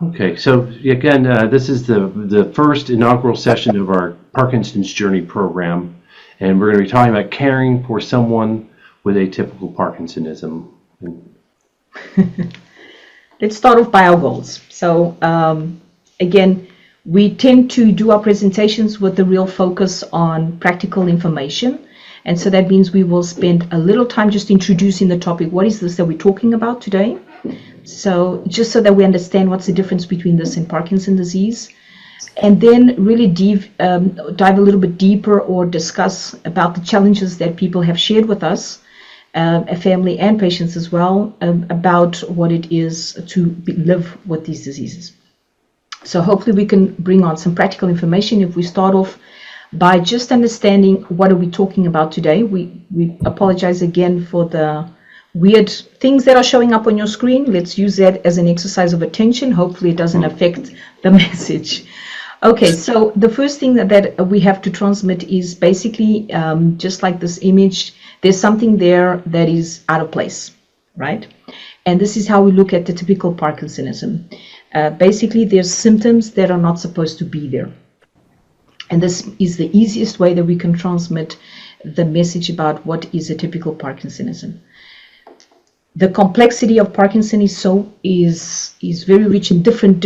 Okay, so again, this is the first inaugural session of our Parkinson's Journey program, and we're going to be talking about caring for someone with atypical Parkinsonism. Let's start off by our goals. So again, we tend to do our presentations with the real focus on practical information. And so that means we will spend a little time just introducing the topic. What is this that we're talking about today? So just so that we understand what's the difference between this and Parkinson's disease. And then really dive a little bit deeper or discuss about the challenges that people have shared with us, a family and patients as well, about what it is to live with these diseases. So hopefully we can bring on some practical information. If we start off by just understanding what are we talking about today. We apologize again for the weird things that are showing up on your screen. Let's use that as an exercise of attention. Hopefully it doesn't affect the message. Okay, so the first thing that we have to transmit is basically just like this image, there's something there that is out of place, right? And this is how we look at the typical Parkinsonism. Basically, there's symptoms that are not supposed to be there. And this is the easiest way that we can transmit the message about what is a typical Parkinsonism. The complexity of Parkinson is very rich in different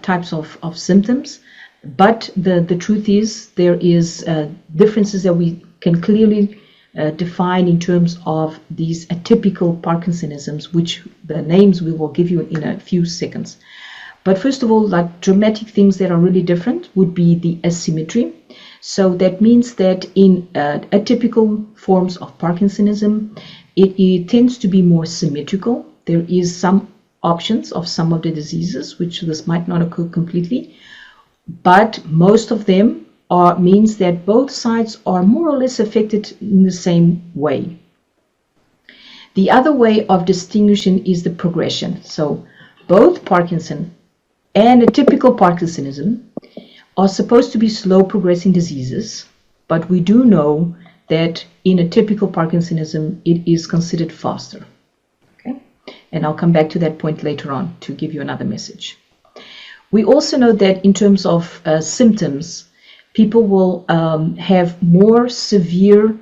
types of symptoms. But the truth is there is differences that we can clearly define in terms of these atypical Parkinsonisms, which the names we will give you in a few seconds. But first of all, like dramatic things that are really different would be the asymmetry. So that means that in atypical forms of Parkinsonism, it tends to be more symmetrical. There is some options of some of the diseases, which this might not occur completely, but most of them means that both sides are more or less affected in the same way. The other way of distinguishing is the progression. So both Parkinson and atypical Parkinsonism are supposed to be slow progressing diseases, but we do know that in atypical Parkinsonism it is considered faster. Okay? And I'll come back to that point later on to give you another message. We also know that in terms of symptoms, people will have more severe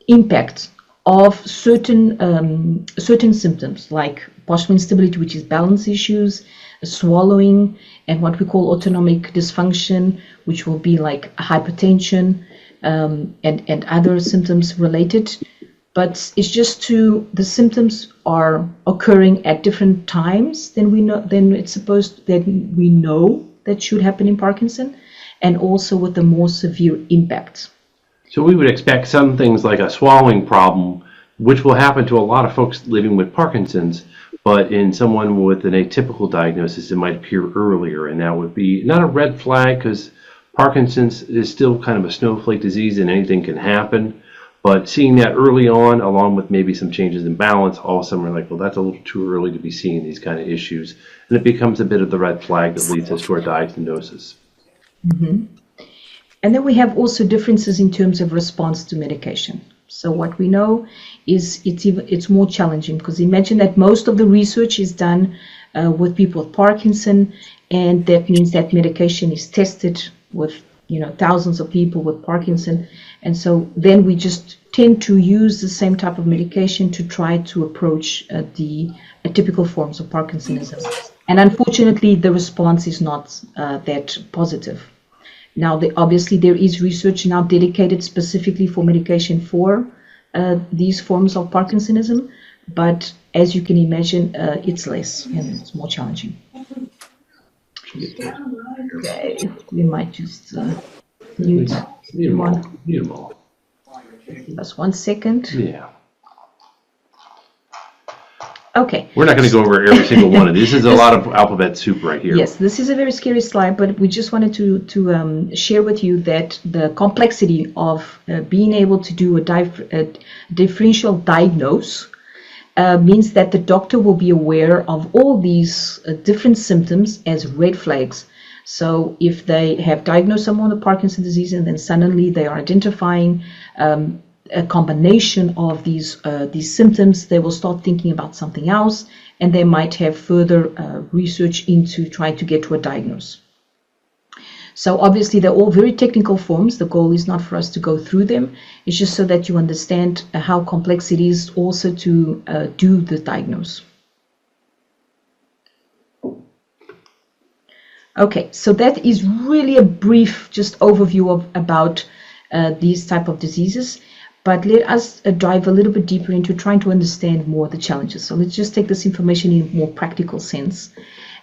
impact of certain symptoms like postural instability, which is balance issues, swallowing, and what we call autonomic dysfunction, which will be like hypertension and other symptoms related. But it's just the symptoms are occurring at different times than we know. Then it's supposed that we know that should happen in Parkinson, and also with the more severe impacts. So we would expect some things like a swallowing problem, which will happen to a lot of folks living with Parkinson's, but in someone with an atypical diagnosis, it might appear earlier, and that would be not a red flag because Parkinson's is still kind of a snowflake disease and anything can happen. But seeing that early on, along with maybe some changes in balance, all of a sudden we're like, well, that's a little too early to be seeing these kind of issues. And it becomes a bit of the red flag that leads us to our diagnosis. Mm-hmm. And then we have also differences in terms of response to medication. So what we know is it's more challenging, because imagine that most of the research is done with people with Parkinson, and that means that medication is tested with thousands of people with Parkinson, and so then we just tend to use the same type of medication to try to approach the atypical forms of Parkinsonism. And unfortunately, the response is not that positive. Now, obviously, there is research now dedicated specifically for medication for these forms of Parkinsonism, but as you can imagine, it's less and it's more challenging. Okay, we might just mute them all. Give us 1 second. Yeah. Okay. We're not going to go over every single one of these. This is a lot of alphabet soup right here. Yes, this is a very scary slide, but we just wanted to share with you that the complexity of being able to do a differential diagnose means that the doctor will be aware of all these different symptoms as red flags. So if they have diagnosed someone with Parkinson's disease and then suddenly they are identifying a combination of these symptoms, they will start thinking about something else, and they might have further research into trying to get to a diagnosis. So obviously they're all very technical forms. The goal is not for us to go through them. It's just so that you understand how complex it is also to do the diagnosis. Okay, so that is really a brief just overview about these type of diseases. But let us dive a little bit deeper into trying to understand more the challenges. So let's just take this information in a more practical sense.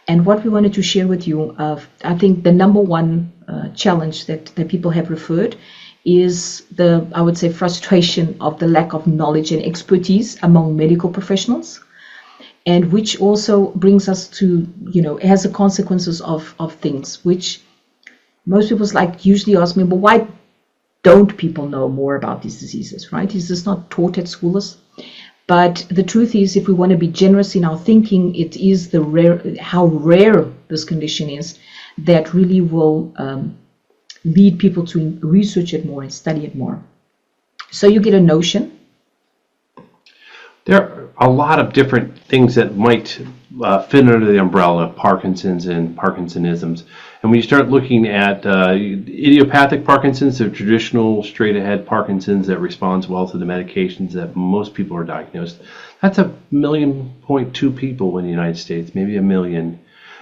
And what we wanted to share with you, I think the number one challenge that people have referred is I would say, frustration of the lack of knowledge and expertise among medical professionals, and which also brings us to, has the consequences of things, which most people usually ask me, but why don't people know more about these diseases, right? Is this not taught at schools? But the truth is, if we want to be generous in our thinking, it is how rare this condition is that really will lead people to research it more and study it more. So you get a notion. There are a lot of different things that might fit under the umbrella of Parkinson's and Parkinsonisms. And when you start looking at idiopathic Parkinson's, the traditional straight-ahead Parkinson's that responds well to the medications that most people are diagnosed, that's 1.2 million people in the United States, maybe 1 million.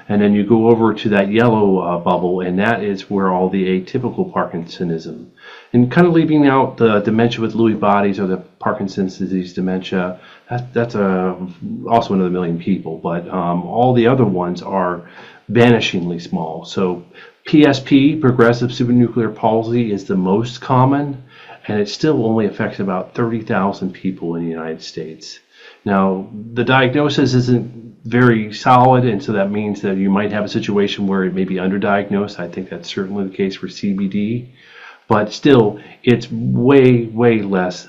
And then you go over to that yellow bubble, and that is where all the atypical Parkinsonism, and kind of leaving out the dementia with Lewy bodies or the Parkinson's disease dementia, that's also another 1 million people. But all the other ones are vanishingly small. So PSP, Progressive Supranuclear Palsy, is the most common, and it still only affects about 30,000 people in the United States. Now, the diagnosis isn't very solid, and so that means that you might have a situation where it may be underdiagnosed. I think that's certainly the case for CBD, but still, it's way, way less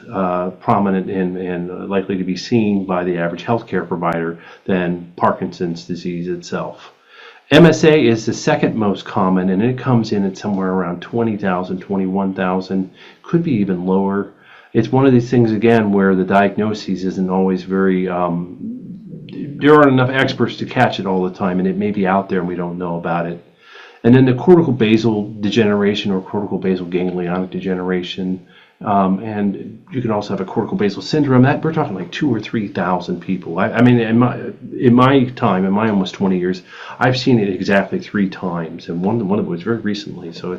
prominent and likely to be seen by the average healthcare provider than Parkinson's disease itself. MSA is the second most common, and it comes in at somewhere around 20,000, 21,000, could be even lower. It's one of these things, again, where the diagnosis isn't always very, there aren't enough experts to catch it all the time, and it may be out there and we don't know about it. And then the corticobasal degeneration or corticobasal ganglionic degeneration, and you can also have a corticobasal syndrome. That we're talking like 2,000 or 3,000 people. I mean, in my time, in my almost 20 years, I've seen it exactly 3 times, and one of it was very recently. So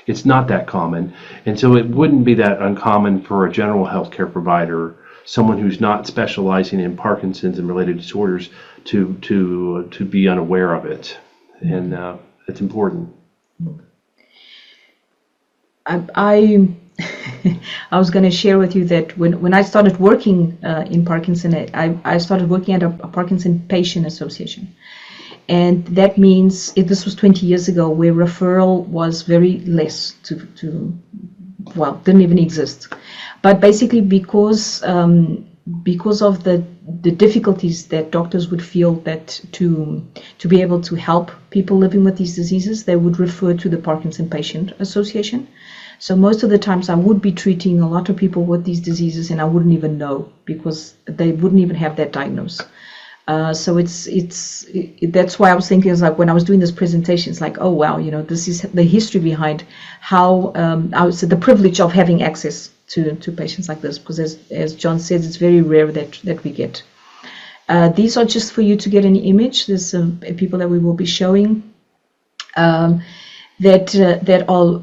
it's not that common, and so it wouldn't be that uncommon for a general healthcare provider, someone who's not specializing in Parkinson's and related disorders, to be unaware of it, and it's important. I was going to share with you that when I started working in Parkinson, I started working at a Parkinson Patient Association. And that means, this was 20 years ago, where referral was very less didn't even exist. But basically because of the difficulties that doctors would feel that to be able to help people living with these diseases, they would refer to the Parkinson Patient Association. So most of the times I would be treating a lot of people with these diseases and I wouldn't even know, because they wouldn't even have that diagnosis. So that's why I was thinking, when I was doing this presentation, it's like, oh wow, this is the history behind how I would say the privilege of having access to patients like this, because as John says, it's very rare that we get. These are just for you to get an image. There's people that we will be showing that all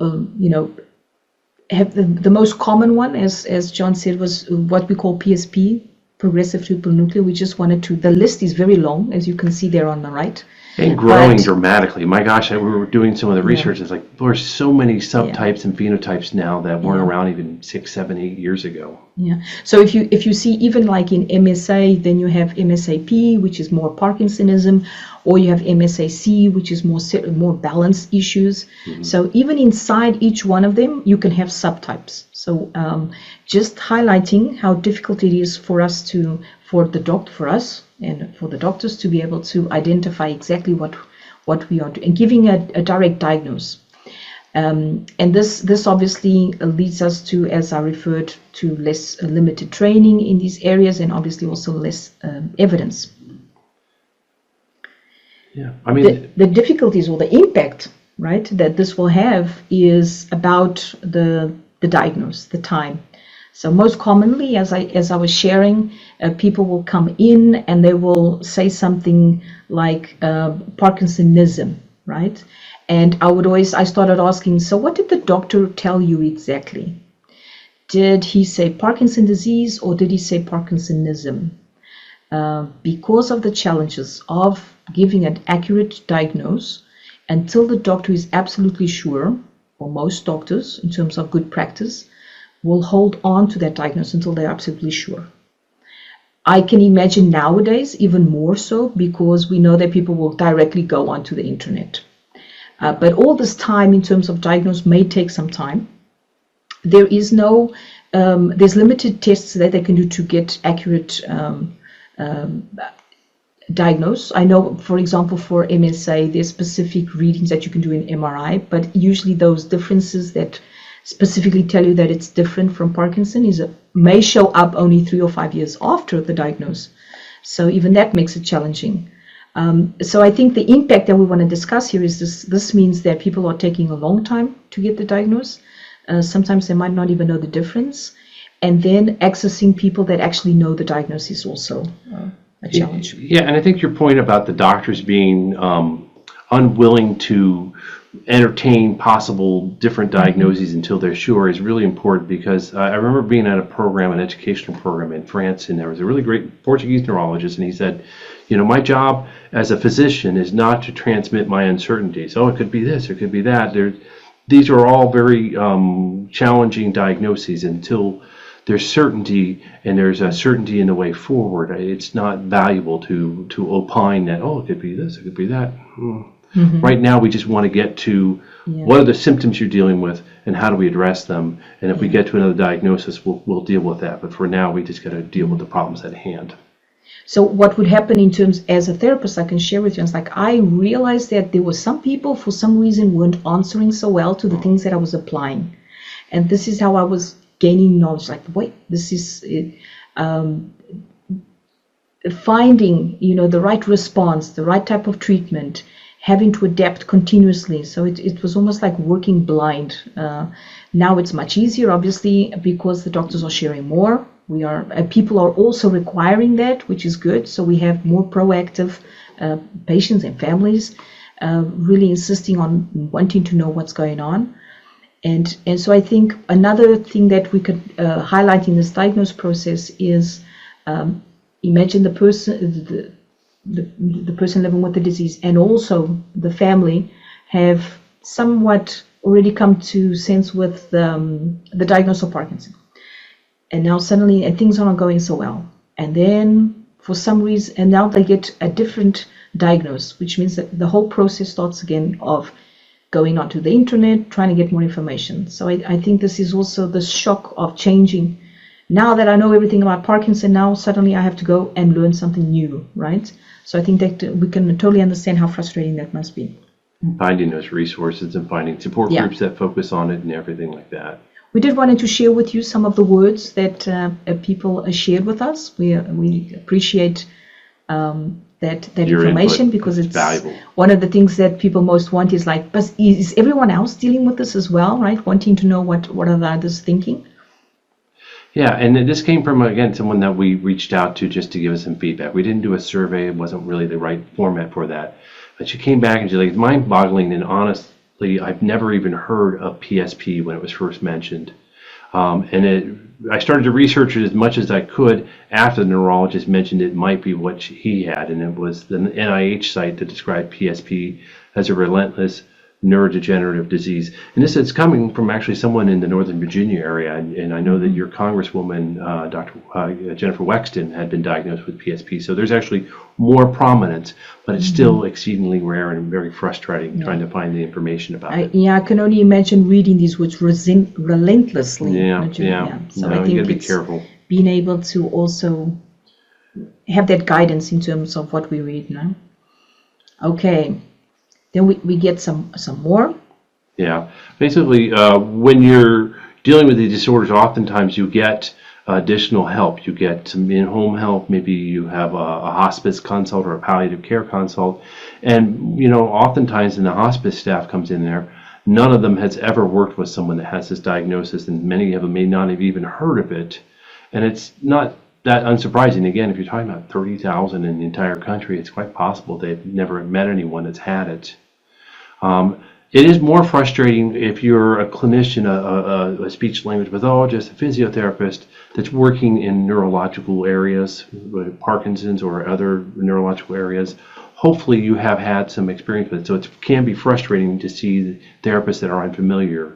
have the most common one, as John said, was what we call PSP. Progressive Supranuclear. We just wanted to, the list is very long, as you can see there on the right. And growing dramatically. My gosh, we were doing some of the research. It's like there's so many subtypes and phenotypes now that weren't around even 6, 7, 8 years ago. Yeah. So if you see, even like in MSA, then you have MSAP, which is more Parkinsonism, or you have MSAC, which is more balance issues. Mm-hmm. So even inside each one of them, you can have subtypes. So just highlighting how difficult it is for us for us and for the doctors to be able to identify exactly what we are doing and giving a direct diagnosis. And this obviously leads us to, as I referred to, less limited training in these areas, and obviously also less evidence. Yeah, I mean, the difficulties or the impact, right, that this will have is about the diagnosis, the time. So most commonly, as I was sharing, people will come in and they will say something like Parkinsonism, right? And I started asking, so what did the doctor tell you exactly? Did he say Parkinson disease or did he say Parkinsonism? Because of the challenges of giving an accurate diagnosis, until the doctor is absolutely sure, or most doctors, in terms of good practice, will hold on to that diagnosis until they're absolutely sure. I can imagine nowadays even more so, because we know that people will directly go onto the internet. But all this time in terms of diagnosis may take some time. There is there's limited tests that they can do to get accurate diagnose. I know, for example, for MSA, there's specific readings that you can do in MRI, but usually those differences that specifically tell you that it's different from Parkinson may show up only 3 or 5 years after the diagnosis. So even that makes it challenging. So I think the impact that we want to discuss here is this means that people are taking a long time to get the diagnosis. Sometimes they might not even know the difference. And then accessing people that actually know the diagnosis is also a challenge. Yeah, and I think your point about the doctors being unwilling to entertain possible different diagnoses until they're sure is really important, because I remember being at an educational program in France, and there was a really great Portuguese neurologist, and he said, my job as a physician is not to transmit my uncertainties. Oh, it could be this, it could be that. These are all very challenging diagnoses until there's certainty, and there's a certainty in the way forward. It's not valuable to opine that, it could be this, it could be that. Mm-hmm. Right now, we just want to get to what are the symptoms you're dealing with, and how do we address them. And if we get to another diagnosis, we'll deal with that. But for now, we just got to deal with the problems at hand. So what would happen in terms, as a therapist, I can share with you, it's like I realized that there were some people, for some reason, weren't answering so well to the things that I was applying. And this is how I was gaining knowledge. Like, wait, this is finding, the right response, the right type of treatment, having to adapt continuously. So it was almost like working blind. Now it's much easier, obviously, because the doctors are sharing more. People are also requiring that, which is good. So we have more proactive patients and families really insisting on wanting to know what's going on. And so I think another thing that we could highlight in this diagnosis process is imagine the person living with the disease and also the family have somewhat already come to sense with the diagnosis of Parkinson. And now suddenly things are not going so well. And then for some reason, and now they get a different diagnosis, which means that the whole process starts again of going onto the internet, trying to get more information. So I think this is also the shock of changing. Now that I know everything about Parkinson, now suddenly I have to go and learn something new, right? So I think that we can totally understand how frustrating that must be. Finding those resources and finding support groups that focus on it and everything like that. We did want to share with you some of the words that people shared with us. We appreciate that information, because it's valuable. One of the things that people most want is like, but is everyone else dealing with this as well, right? Wanting to know what are the others thinking. Yeah, and this came from, again, someone that we reached out to just to give us some feedback. We didn't do a survey. It wasn't really the right format for that. But she came back and she's like, it's mind-boggling, and honestly, I've never even heard of PSP when it was first mentioned. I started to research it as much as I could after the neurologist mentioned it might be what he had, and it was the NIH site that described PSP as a relentless neurodegenerative disease. And this is coming from actually someone in the Northern Virginia area, and I know that your Congresswoman, Dr. Jennifer Wexton, had been diagnosed with PSP. So there's actually more prominence, but it's still exceedingly rare and very frustrating trying to find the information about it. I can only imagine reading these words relentlessly. So I think you got to be careful. Being able to also have that guidance in terms of what we read now. Okay. Then we get some more. Yeah. Basically, when you're dealing with these disorders, oftentimes you get additional help. You get some in-home help. Maybe you have a hospice consult or a palliative care consult. And, you know, oftentimes when the hospice staff comes in there, none of them has ever worked with someone that has this diagnosis, and many of them may not have even heard of it. And it's not that unsurprising. Again, if you're talking about 30,000 in the entire country, it's quite possible they've never met anyone that's had it. It is more frustrating if you're a clinician, a speech language pathologist, a physiotherapist that's working in neurological areas, Parkinson's or other neurological areas. Hopefully you have had some experience with it, so it can be frustrating to see therapists that are unfamiliar.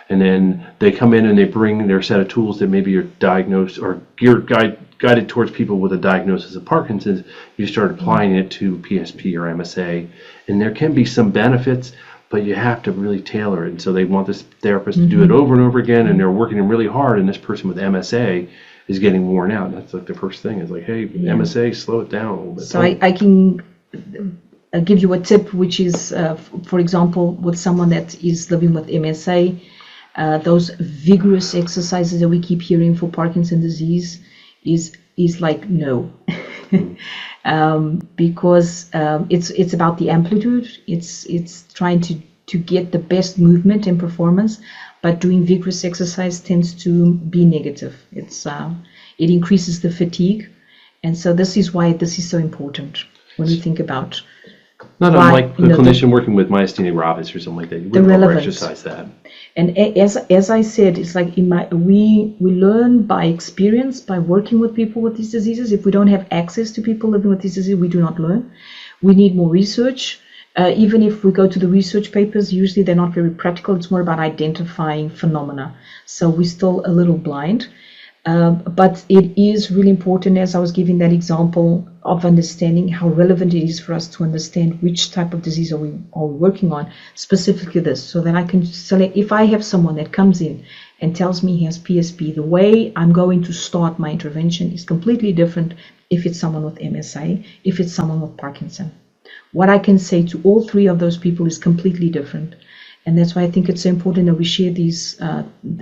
And then they come in and they bring their set of tools that maybe are diagnosed or guided towards people with a diagnosis of Parkinson's. You start applying it to PSP or MSA, and there can be some benefits, but you have to really tailor it. And so they want this therapist to do it over and over again, and they're working really hard, and this person with MSA is getting worn out. That's like the first thing. It's like, hey, MSA, slow it down a little bit. So I can give you a tip, which is, for example, with someone that is living with MSA, those vigorous exercises that we keep hearing for Parkinson's disease is like no. Because it's about the amplitude. It's trying to get the best movement and performance, but doing vigorous exercise tends to be negative. It increases the fatigue, and so this is why this is so important when we think about. Not unlike the clinician working with myasthenia gravis or something like that. You wouldn't over-exercise that. And as I said, it's like we learn by experience, by working with people with these diseases. If we don't have access to people living with these diseases, we do not learn. We need more research. Even if we go to the research papers, usually they're not very practical. It's more about identifying phenomena. So we're still a little blind. But it is really important, as I was giving that example, of understanding how relevant it is for us to understand which type of disease are we working on, specifically this, so that I can select. If I have someone that comes in and tells me he has PSP, the way I'm going to start my intervention is completely different if it's someone with MSA, if it's someone with Parkinson. What I can say to all three of those people is completely different. And that's why I think it's so important that we share these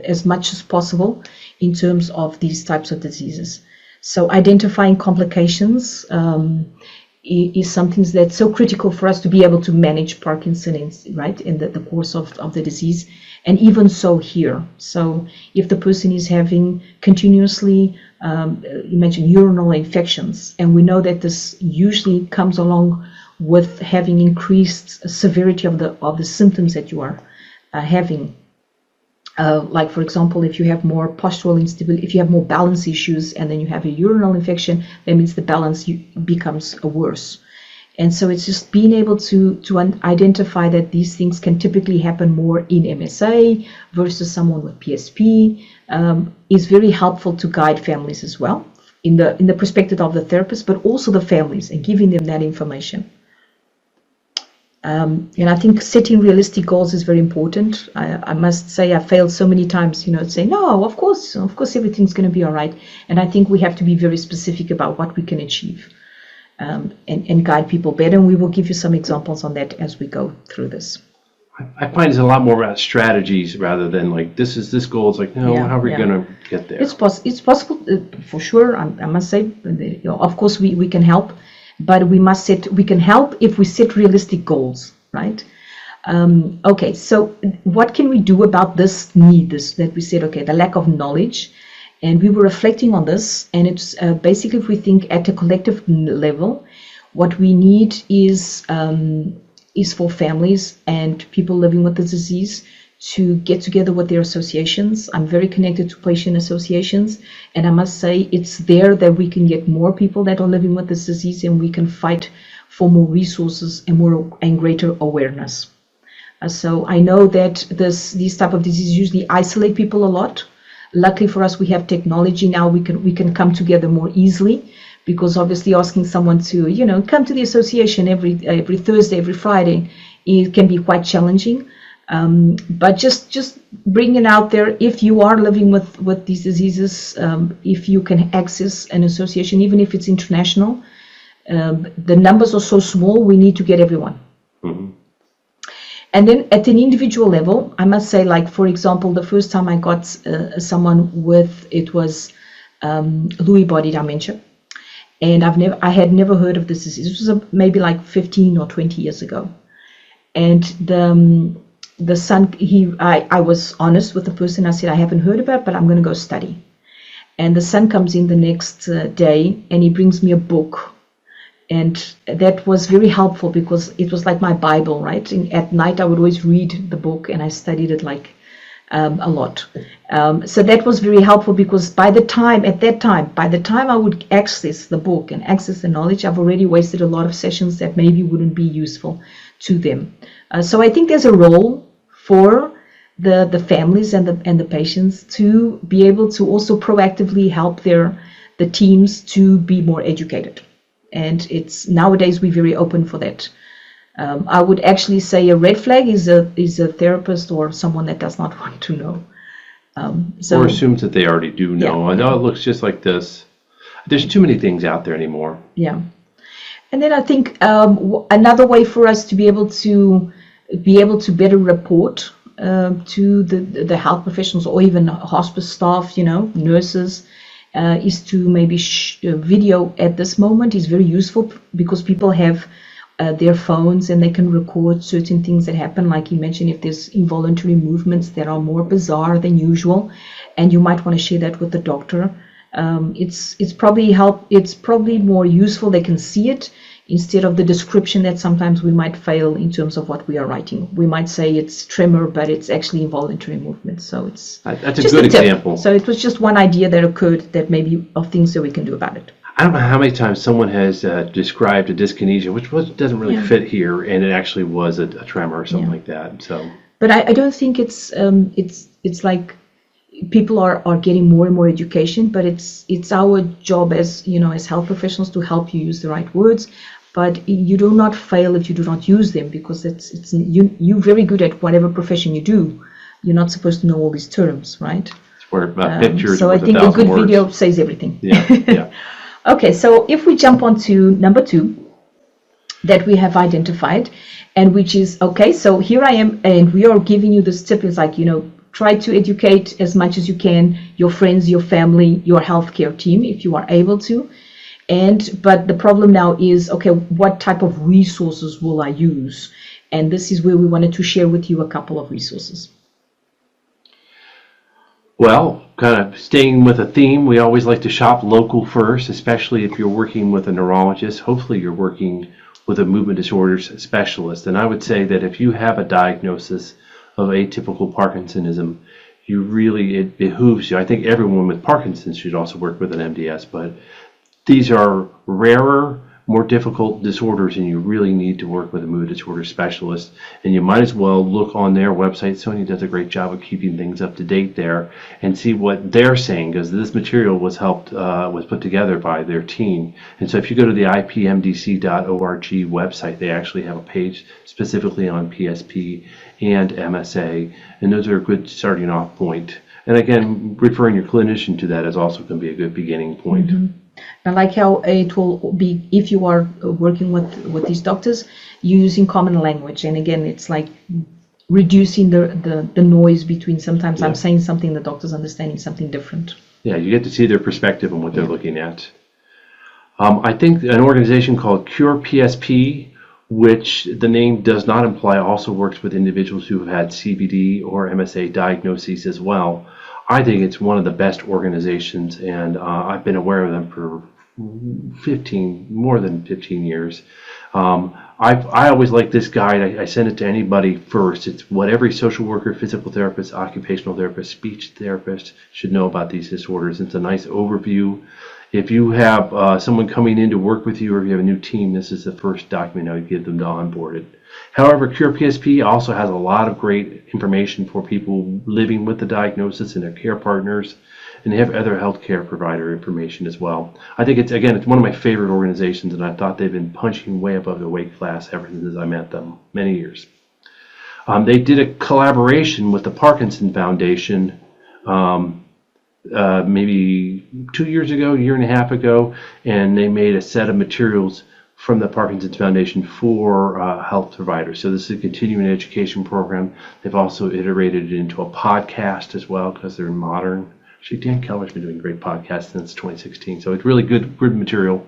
as much as possible in terms of these types of diseases. So identifying complications is something that's so critical for us to be able to manage Parkinson's, right, in the course of the disease. And even so here. So if the person is having continuously, you mentioned urinary infections, and we know that this usually comes along with having increased severity of the symptoms that you are having. Like, for example, if you have more postural instability, if you have more balance issues, and then you have a urinary infection, that means the balance becomes worse. And so it's just being able to identify that these things can typically happen more in MSA versus someone with PSP is very helpful to guide families as well in the perspective of the therapist, but also the families, and giving them that information. And I think setting realistic goals is very important. I must say I failed so many times, saying, no, of course everything's going to be all right. And I think we have to be very specific about what we can achieve and guide people better. And we will give you some examples on that as we go through this. I find it's a lot more about strategies rather than like, this goal. It's like, no, how are we going to get there? It's possible, for sure. I must say, of course, we can help. But we can help if we set realistic goals, right? Okay, so what can we do about this need, that we said, okay, the lack of knowledge, and we were reflecting on this, and it's basically, if we think at a collective level, what we need is for families and people living with the disease to get together with their associations. I'm very connected to patient associations, and I must say it's there that we can get more people that are living with this disease, and we can fight for more resources and greater awareness. So I know that these type of diseases usually isolate people a lot. Luckily for us, we have technology now. We can come together more easily, because obviously asking someone to come to the association every Thursday, every Friday, it can be quite challenging. But just bringing out there, if you are living with these diseases, if you can access an association, even if it's international, the numbers are so small, we need to get everyone. Mm-hmm. And then at an individual level, I must say, like, for example, the first time I got someone with, it was Lewy Body Dementia. and I had never heard of this disease. This was maybe like 15 or 20 years ago. And the son, I was honest with the person. I said, I haven't heard about it, but I'm going to go study. And the son comes in the next day, and he brings me a book. And that was very helpful because it was like my Bible, right? And at night, I would always read the book, and I studied it like a lot. So that was very helpful because by the time I would access the book and access the knowledge, I've already wasted a lot of sessions that maybe wouldn't be useful to them. So I think there's a role for the families and the patients to be able to also proactively help the teams to be more educated. And it's nowadays we're very open for that. I would actually say a red flag is a therapist or someone that does not want to know. Or assumes that they already do know. Yeah. I know it looks just like this. There's too many things out there anymore. Yeah. And then I think another way for us to be able to better report to the health professionals or even hospice staff, nurses, is to maybe video at this moment is very useful because people have their phones and they can record certain things that happen. Like you mentioned, if there's involuntary movements that are more bizarre than usual, and you might want to share that with the doctor. It's probably more useful. They can see it instead of the description that sometimes we might fail in terms of what we are writing. We might say it's tremor, but it's actually involuntary movement. So that's a good example. So it was just one idea that occurred that maybe of things that we can do about it. I don't know how many times someone has described a dyskinesia, which doesn't really fit here, and it actually was a tremor or something like that. So, but I don't think it's like people are getting more and more education, but it's our job as as health professionals to help you use the right words. But you do not fail if you do not use them because you're very good at whatever profession you do. You're not supposed to know all these terms, right? It's where pictures. So I think a good video says everything. Yeah. Okay, so if we jump on to number 2 that we have identified, and which is, okay, so here I am, and we are giving you this tip. It's like, try to educate as much as you can, your friends, your family, your healthcare team, if you are able to. But the problem now is, okay, what type of resources will I use? And this is where we wanted to share with you a couple of resources. Well, kind of staying with a theme, we always like to shop local first, especially if you're working with a neurologist. Hopefully you're working with a movement disorders specialist. And I would say that if you have a diagnosis of atypical Parkinsonism, it behooves you. I think everyone with Parkinson's should also work with an MDS, but these are rarer, more difficult disorders, and you really need to work with a movement disorder specialist. And you might as well look on their website. Sony does a great job of keeping things up to date there, and see what they're saying, because this material was put together by their team. And so if you go to the ipmdc.org website, they actually have a page specifically on PSP and MSA, and those are a good starting off point. And again, referring your clinician to that is also going to be a good beginning point. Mm-hmm. I like how it will be, if you are working with these doctors, using common language. And again, it's like reducing the noise between sometimes I'm saying something, the doctor's understanding something different. Yeah, you get to see their perspective on what they're looking at. I think an organization called Cure PSP, which the name does not imply, also works with individuals who have had CBD or MSA diagnoses as well. I think it's one of the best organizations, and I've been aware of them for more than 15 years. I always like this guide. I send it to anybody first. It's what every social worker, physical therapist, occupational therapist, speech therapist should know about these disorders. It's a nice overview. If you have someone coming in to work with you, or if you have a new team, this is the first document I would give them to onboard it. However, Cure PSP also has a lot of great information for people living with the diagnosis and their care partners, and they have other healthcare provider information as well. I think it's one of my favorite organizations, and I thought they've been punching way above their weight class ever since I met them many years. They did a collaboration with the Parkinson Foundation maybe 2 years ago, a year and a half ago, and they made a set of materials from the Parkinson's Foundation for health providers. So this is a continuing education program. They've also iterated it into a podcast as well, because they're modern. Actually, Dan Keller's been doing great podcasts since 2016, so it's really good material.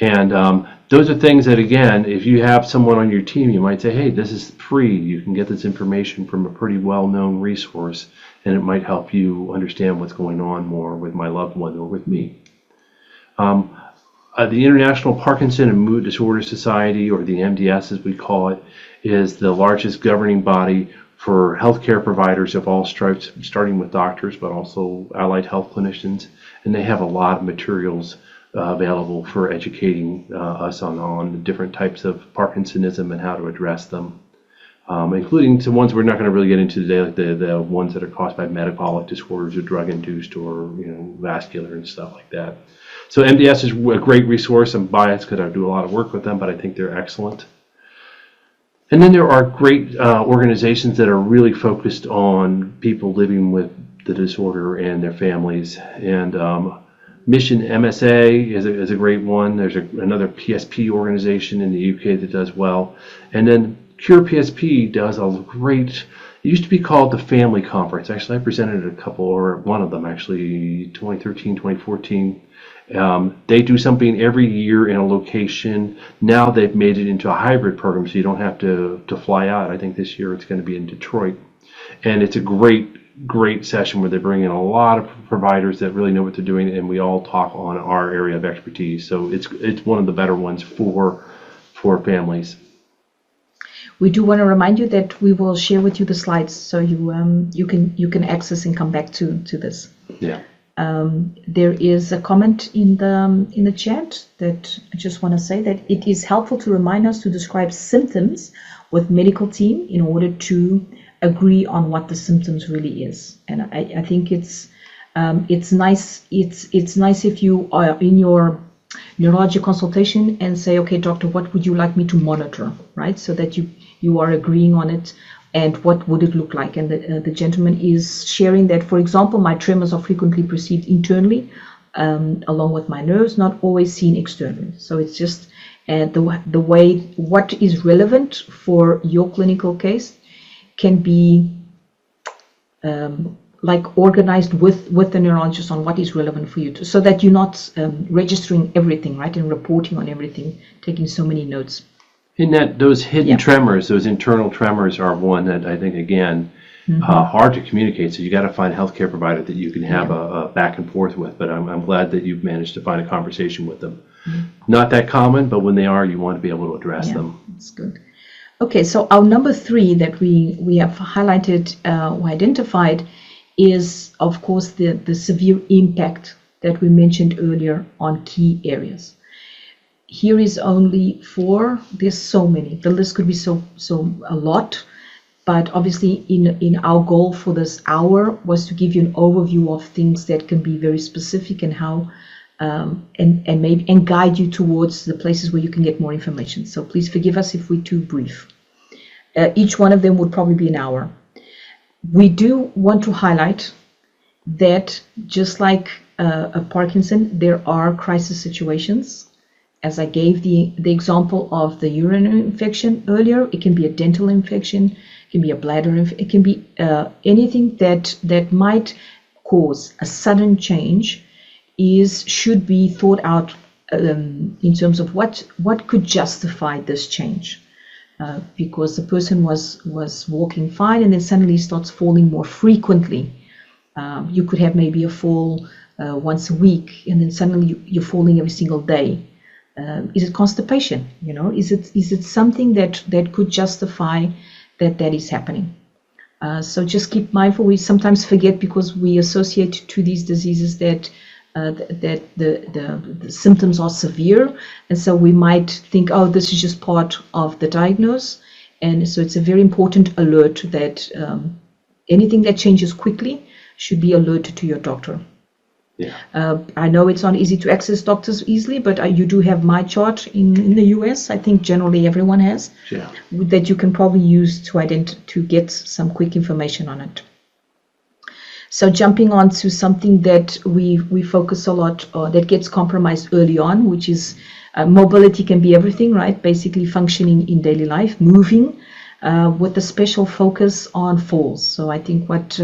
And those are things that, again, if you have someone on your team, you might say, hey, this is free. You can get this information from a pretty well-known resource, and it might help you understand what's going on more with my loved one or with me. The International Parkinson and Mood Disorder Society, or the MDS as we call it, is the largest governing body for healthcare providers of all stripes, starting with doctors, but also allied health clinicians. And they have a lot of materials available for educating us on the different types of Parkinsonism and how to address them, including some ones we're not going to really get into today, like the ones that are caused by metabolic disorders or drug-induced or vascular and stuff like that. So MDS is a great resource. I'm biased because I do a lot of work with them, but I think they're excellent. And then there are great organizations that are really focused on people living with the disorder and their families. And Mission MSA is a great one. There's another PSP organization in the UK that does well. And then Cure PSP does a great, it used to be called the Family Conference. Actually, I presented at a couple, or one of them actually, 2013, 2014. They do something every year in a location. Now they've made it into a hybrid program, so you don't have to fly out. I think this year it's going to be in Detroit. And it's a great session where they bring in a lot of providers that really know what they're doing, and we all talk on our area of expertise. So it's one of the better ones for families. We do want to remind you that we will share with you the slides, so you can access and come back to this. Yeah. There is a comment in the chat that I just want to say that it is helpful to remind us to describe symptoms with medical team in order to agree on what the symptoms really is. And I think it's nice. It's nice if you are in your neurology consultation and say, okay, doctor, what would you like me to monitor, right? So that you are agreeing on it. And what would it look like? And the gentleman is sharing that, for example, my tremors are frequently perceived internally, along with my nerves, not always seen externally. So it's just the way what is relevant for your clinical case can be like organized with the neurologist on what is relevant for you, so that you're not registering everything, right, and reporting on everything, taking so many notes. In that, those hidden tremors, those internal tremors are one that I think, again, hard to communicate. So you got to find a healthcare provider that you can have a back and forth with. But I'm glad that you've managed to find a conversation with them. Not that common, but when they are, you want to be able to address them. That's good. Okay, so our number 3 that we have highlighted or identified is, of course, the severe impact that we mentioned earlier on key areas. Here is only 4. There's so many. The list could be so a lot, but obviously in our goal for this hour was to give you an overview of things that can be very specific and how and guide you towards the places where you can get more information. So please forgive us if we're too brief. Each one of them would probably be an hour. We do want to highlight that just like a Parkinson, there are crisis situations. As I gave the example of the urinary infection earlier, it can be a dental infection, it can be a bladder infection, it can be anything that might cause a sudden change should be thought out in terms of what could justify this change. Because the person was walking fine and then suddenly starts falling more frequently. You could have maybe a fall once a week and then suddenly you're falling every single day. Is it constipation? Is it something that could justify that is happening? So just keep mindful. We sometimes forget because we associate to these diseases that the symptoms are severe, and so we might think, oh, this is just part of the diagnosis. And so it's a very important alert that anything that changes quickly should be alerted to your doctor. Yeah. I know it's not easy to access doctors easily, but you do have my chart in the US. I think generally everyone has, that you can probably use to get some quick information on it. So jumping on to something that we focus a lot on, that gets compromised early on, which is mobility can be everything, right? Basically functioning in daily life, moving, with a special focus on falls. So I think what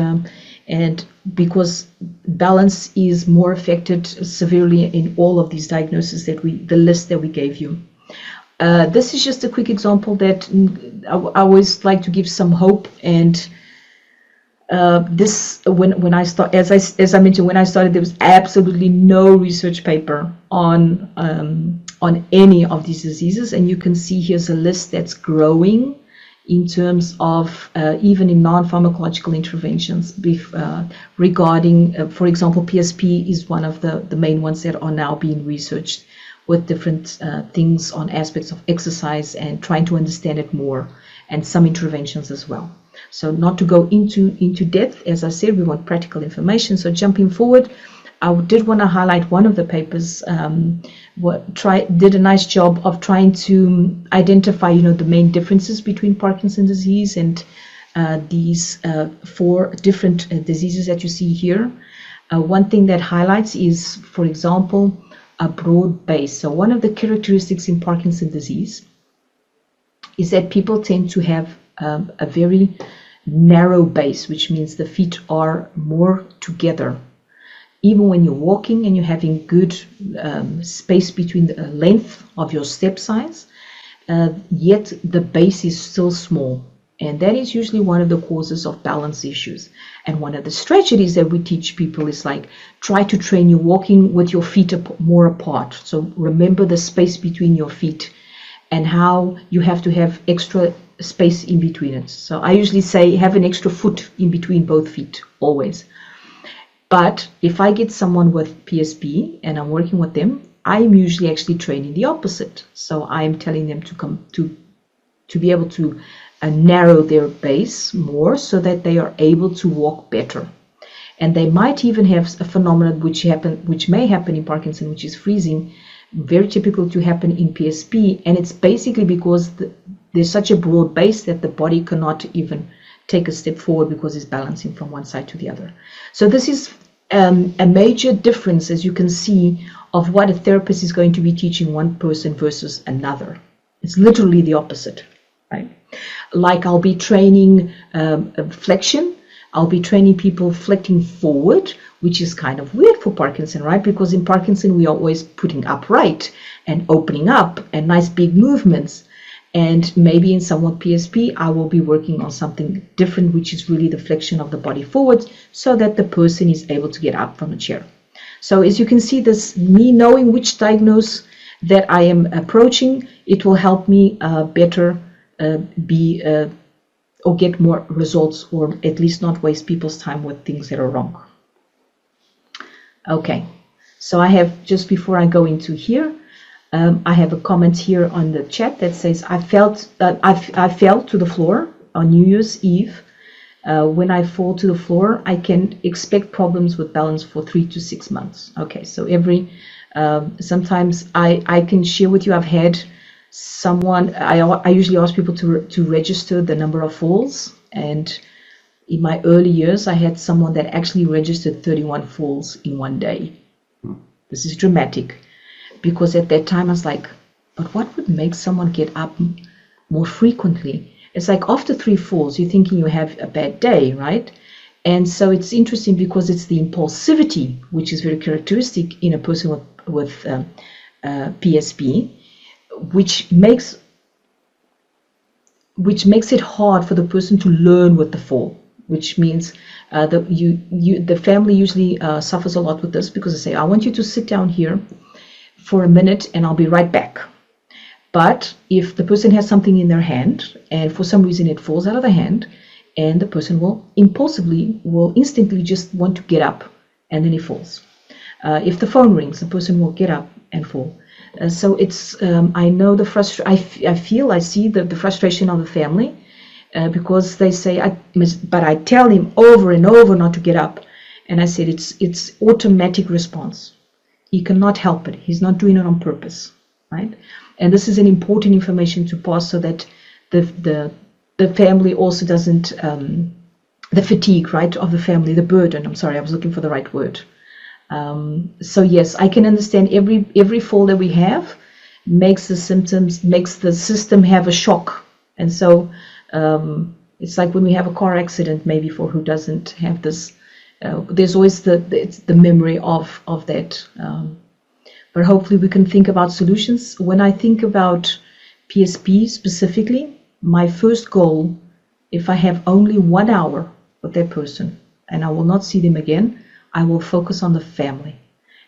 And because balance is more affected severely in all of these diagnoses the list that we gave you. This is just a quick example that I always like to give some hope. And this, when I start, as I mentioned, when I started, there was absolutely no research paper on any of these diseases, and you can see here's a list that's growing in terms of even in non-pharmacological interventions regarding, for example, PSP is one of the main ones that are now being researched with different things on aspects of exercise and trying to understand it more, and some interventions as well. So not to go into depth, as I said, we want practical information. So jumping forward, I did want to highlight one of the papers. Did a nice job of trying to identify, the main differences between Parkinson's disease and these 4 different diseases that you see here. One thing that highlights is, for example, a broad base. So one of the characteristics in Parkinson's disease is that people tend to have a very narrow base, which means the feet are more together. Even when you're walking and you're having good space between the length of your step size, yet the base is still small. And that is usually one of the causes of balance issues. And one of the strategies that we teach people is like, try to train you walking with your feet more apart. So remember the space between your feet and how you have to have extra space in between it. So I usually say have an extra foot in between both feet, always. But if I get someone with PSP and I'm working with them, I'm usually actually training the opposite. So I'm telling them to come to be able to narrow their base more so that they are able to walk better. And they might even have a phenomenon which may happen in Parkinson, which is freezing, very typical to happen in PSP. And it's basically because there's such a broad base that the body cannot even take a step forward because it's balancing from one side to the other. So this is a major difference, as you can see, of what a therapist is going to be teaching one person versus another. It's literally the opposite, right? Like I'll be training flexion, I'll be training people flecting forward, which is kind of weird for Parkinson, right? Because in Parkinson, we are always putting upright and opening up and nice big movements. And maybe in someone PSP, I will be working on something different, which is really the flexion of the body forwards so that the person is able to get up from a chair. So as you can see, this me knowing which diagnose that I am approaching, it will help me better or get more results, or at least not waste people's time with things that are wrong. Okay, so I have, just before I go into here, I have a comment here on the chat that says, I fell to the floor on New Year's Eve. When I fall to the floor, I can expect problems with balance for 3 to 6 months. Okay, so sometimes I can share with you, I've had someone, I usually ask people to register the number of falls. And in my early years, I had someone that actually registered 31 falls in one day. This is dramatic. Because at that time I was like, but what would make someone get up more frequently? It's like after 3 falls, you're thinking you have a bad day, right? And so it's interesting because it's the impulsivity, which is very characteristic in a person with PSP, which makes it hard for the person to learn with the fall. Which means the family usually suffers a lot with this, because they say, I want you to sit down here for a minute and I'll be right back. But if the person has something in their hand and for some reason it falls out of the hand, and the person will instantly just want to get up, and then he falls. If the phone rings, the person will get up and fall. So it's I know I see the frustration of the family, because they say, but I tell him over and over not to get up, and I said it's automatic response. He cannot help it. He's not doing it on purpose, right? And this is an important information to pass so that the family also doesn't, the fatigue, right, of the family, the burden. I'm sorry, I was looking for the right word. So yes, I can understand every fall that we have makes the system have a shock. And so it's like when we have a car accident, maybe for who doesn't have this there's always the memory of that. But hopefully we can think about solutions. When I think about PSP specifically, my first goal, if I have only 1 hour with that person and I will not see them again, I will focus on the family.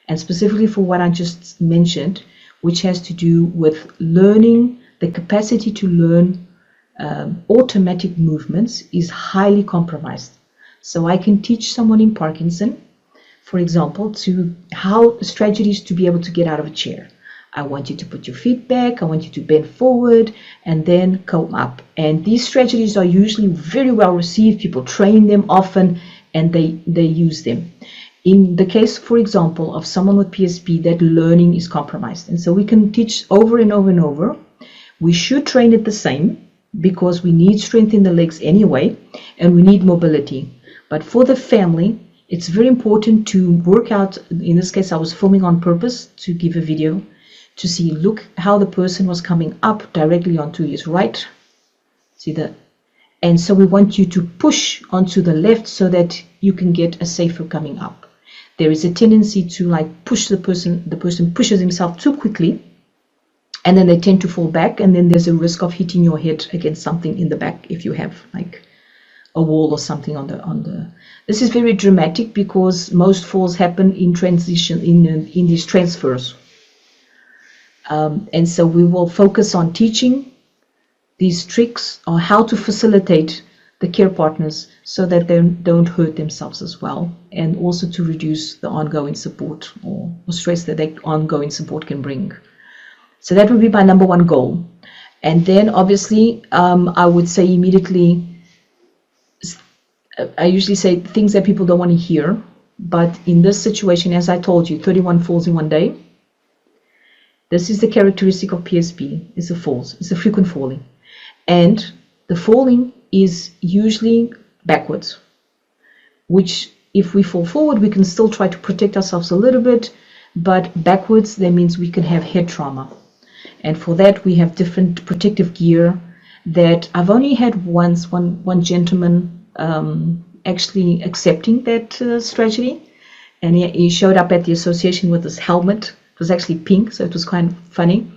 And specifically for what I just mentioned, which has to do with learning, the capacity to learn automatic movements is highly compromised. So I can teach someone in Parkinson, for example, to how strategies to be able to get out of a chair. I want you to put your feet back, I want you to bend forward and then come up. And these strategies are usually very well received. People train them often and they use them. In the case, for example, of someone with PSP, that learning is compromised. And so we can teach over and over and over. We should train it the same because we need strength in the legs anyway, and we need mobility. But for the family, it's very important to work out. In this case, I was filming on purpose to give a video to see, look how the person was coming up directly onto his right. See that? And so we want you to push onto the left so that you can get a safer coming up. There is a tendency to like push the person pushes himself too quickly, and then they tend to fall back, and then there's a risk of hitting your head against something in the back if you have like a wall or something on the. This is very dramatic because most falls happen in transition in these transfers. And so we will focus on teaching these tricks or how to facilitate the care partners so that they don't hurt themselves as well, and also to reduce the ongoing support or stress that ongoing support can bring. So that would be my number one goal. And then obviously I would say immediately, I usually say things that people don't want to hear, but in this situation, as I told you, 31 falls in one day. This is the characteristic of PSP, it's the falls, it's a frequent falling. And the falling is usually backwards, which if we fall forward, we can still try to protect ourselves a little bit, but backwards, that means we can have head trauma. And for that, we have different protective gear that I've only had once, one gentleman actually accepting that strategy. And he showed up at the association with this helmet. It was actually pink, so it was kind of funny.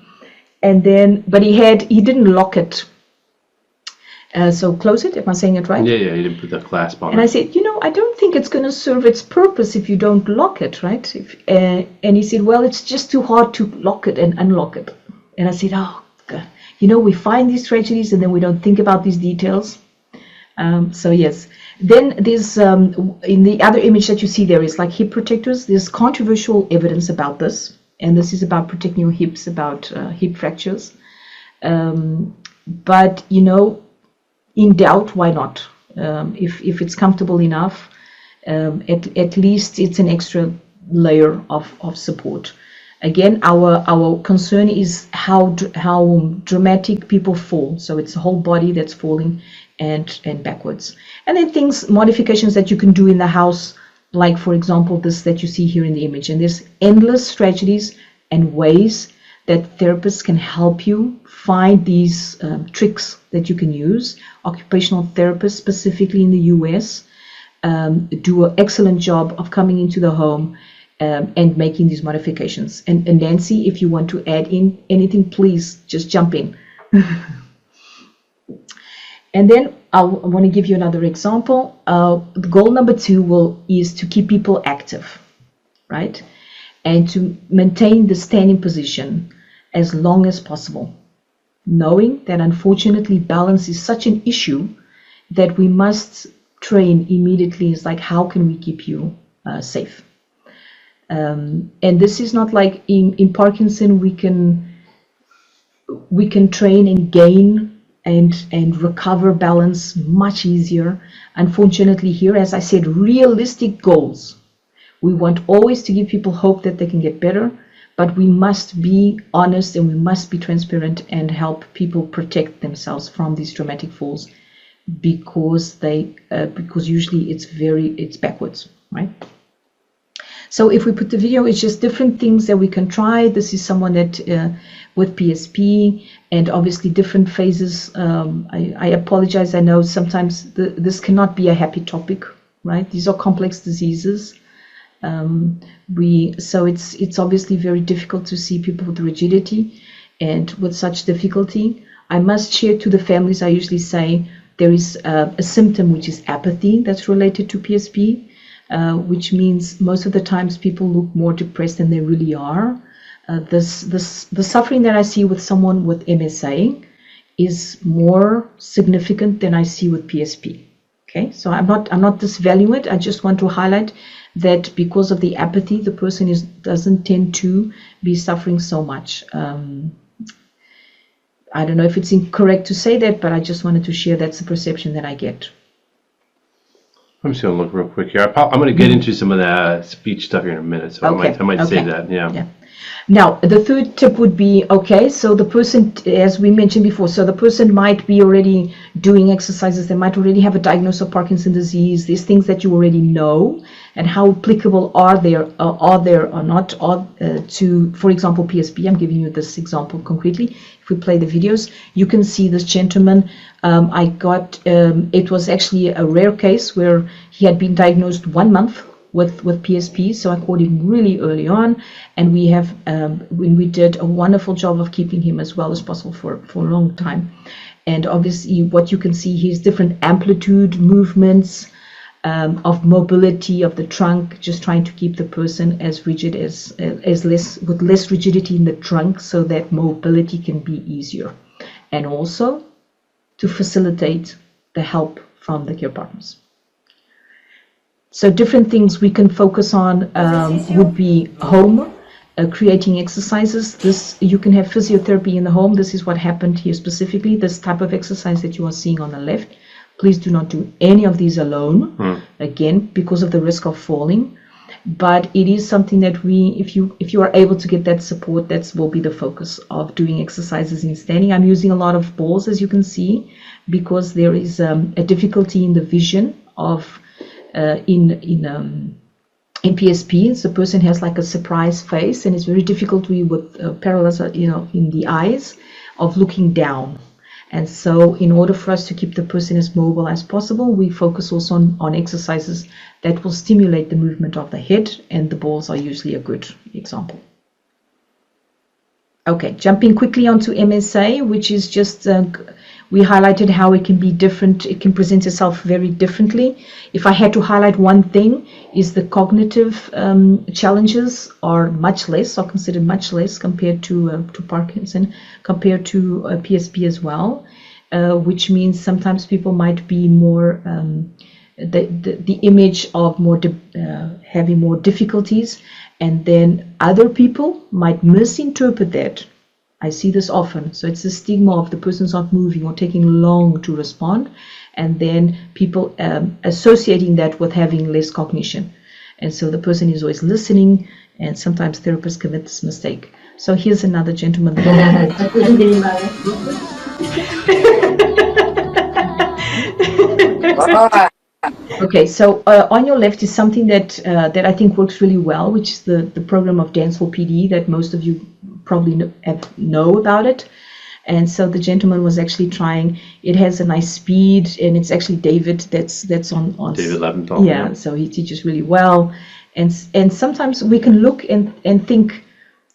And then, but he didn't lock it. So close it, am I saying it right? Yeah, he didn't put the clasp on and it. I said, I don't think it's going to serve its purpose if you don't lock it, right? And he said, well, it's just too hard to lock it and unlock it. And I said, oh, God. We find these tragedies and then we don't think about these details. So yes. Then there's, in the other image that you see there is like hip protectors. There's controversial evidence about this. And this is about protecting your hips, about hip fractures. But, in doubt, why not? If it's comfortable enough, at least it's an extra layer of support. Again, our concern is how dramatic people fall. So it's the whole body that's falling and backwards. And then modifications that you can do in the house, like for example this that you see here in the image. And there's endless strategies and ways that therapists can help you find these tricks that you can use. Occupational therapists, specifically in the US, do an excellent job of coming into the home and making these modifications. And Nancy, if you want to add in anything, please just jump in. And then I want to give you another example. Goal number 2 is to keep people active, right? And to maintain the standing position as long as possible, knowing that unfortunately balance is such an issue that we must train immediately. It's like, how can we keep you safe? And this is not like in Parkinson we can train and gain and recover balance much easier. Unfortunately here, as I said, realistic goals. We want always to give people hope that they can get better, but we must be honest and we must be transparent and help people protect themselves from these traumatic falls, because usually it's backwards, right? So if we put the video, it's just different things that we can try. This is someone that with PSP, and obviously different phases. I apologize. I know sometimes this cannot be a happy topic right? These are complex diseases. So it's obviously very difficult to see people with rigidity and with such difficulty. I must share to the families, I usually say there is a symptom which is apathy that's related to PSP, which means most of the times people look more depressed than they really are. The suffering that I see with someone with MSA is more significant than I see with PSP. Okay, so I'm not disvaluing it. I just want to highlight that because of the apathy, the person doesn't tend to be suffering so much. I don't know if it's incorrect to say that, but I just wanted to share that's the perception that I get. I'm just going to look real quick here. I'm going to get into some of the speech stuff here in a minute, so okay. I might say that, yeah. Now, the third tip would be, okay, so the person, as we mentioned before, so the person might be already doing exercises, they might already have a diagnosis of Parkinson's disease, these things that you already know, and how applicable are they or not to, for example, PSP. I'm giving you this example concretely. If we play the videos, you can see this gentleman. It was actually a rare case where he had been diagnosed 1 month with PSP, so I called him really early on, and we did a wonderful job of keeping him as well as possible for a long time. And obviously what you can see here is different amplitude movements of mobility of the trunk, just trying to keep the person as rigid with less rigidity in the trunk so that mobility can be easier, and also to facilitate the help from the care partners. So different things we can focus on would be home, creating exercises. This, you can have physiotherapy in the home. This is what happened here specifically, this type of exercise that you are seeing on the left. Please do not do any of these alone, again, because of the risk of falling. But it is something that if you are able to get that support, that will be the focus of doing exercises in standing. I'm using a lot of balls, as you can see, because there is a difficulty in the vision of in PSP. The person has like a surprised face, and it's very difficult with paralysis, in the eyes of looking down. And so in order for us to keep the person as mobile as possible, we focus also on exercises that will stimulate the movement of the head, and the balls are usually a good example. Okay, jumping quickly onto MSA, which is just, we highlighted how it can be different, it can present itself very differently. If I had to highlight one thing, is the cognitive challenges are much less, or considered much less compared to Parkinson, compared to PSP as well, which means sometimes people might be more, the image of more having more difficulties, and then other people might misinterpret that. I see this often. So it's the stigma of the person's not moving or taking long to respond, and then people associating that with having less cognition. And so the person is always listening, and sometimes therapists commit this mistake. So here's another gentleman. Okay, so on your left is something that I think works really well, which is the program of Dance for PD that most of you probably know about it. And so the gentleman was actually trying. It has a nice speed, and it's actually David that's on David Leventhal. Yeah, so he teaches really well, and sometimes we can look and think,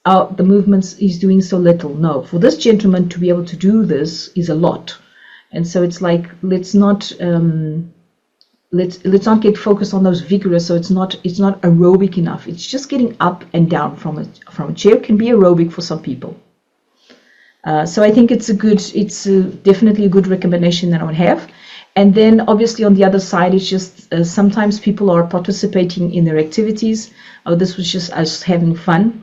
oh, the movements he's doing so little. No, for this gentleman to be able to do this is a lot, and so it's like let's not get focused on those vigorous. So it's not aerobic enough. It's just getting up and down from a chair can be aerobic for some people. So I think it's definitely a good recommendation that I would have. And then obviously on the other side, it's just sometimes people are participating in their activities. Oh, this was just us having fun.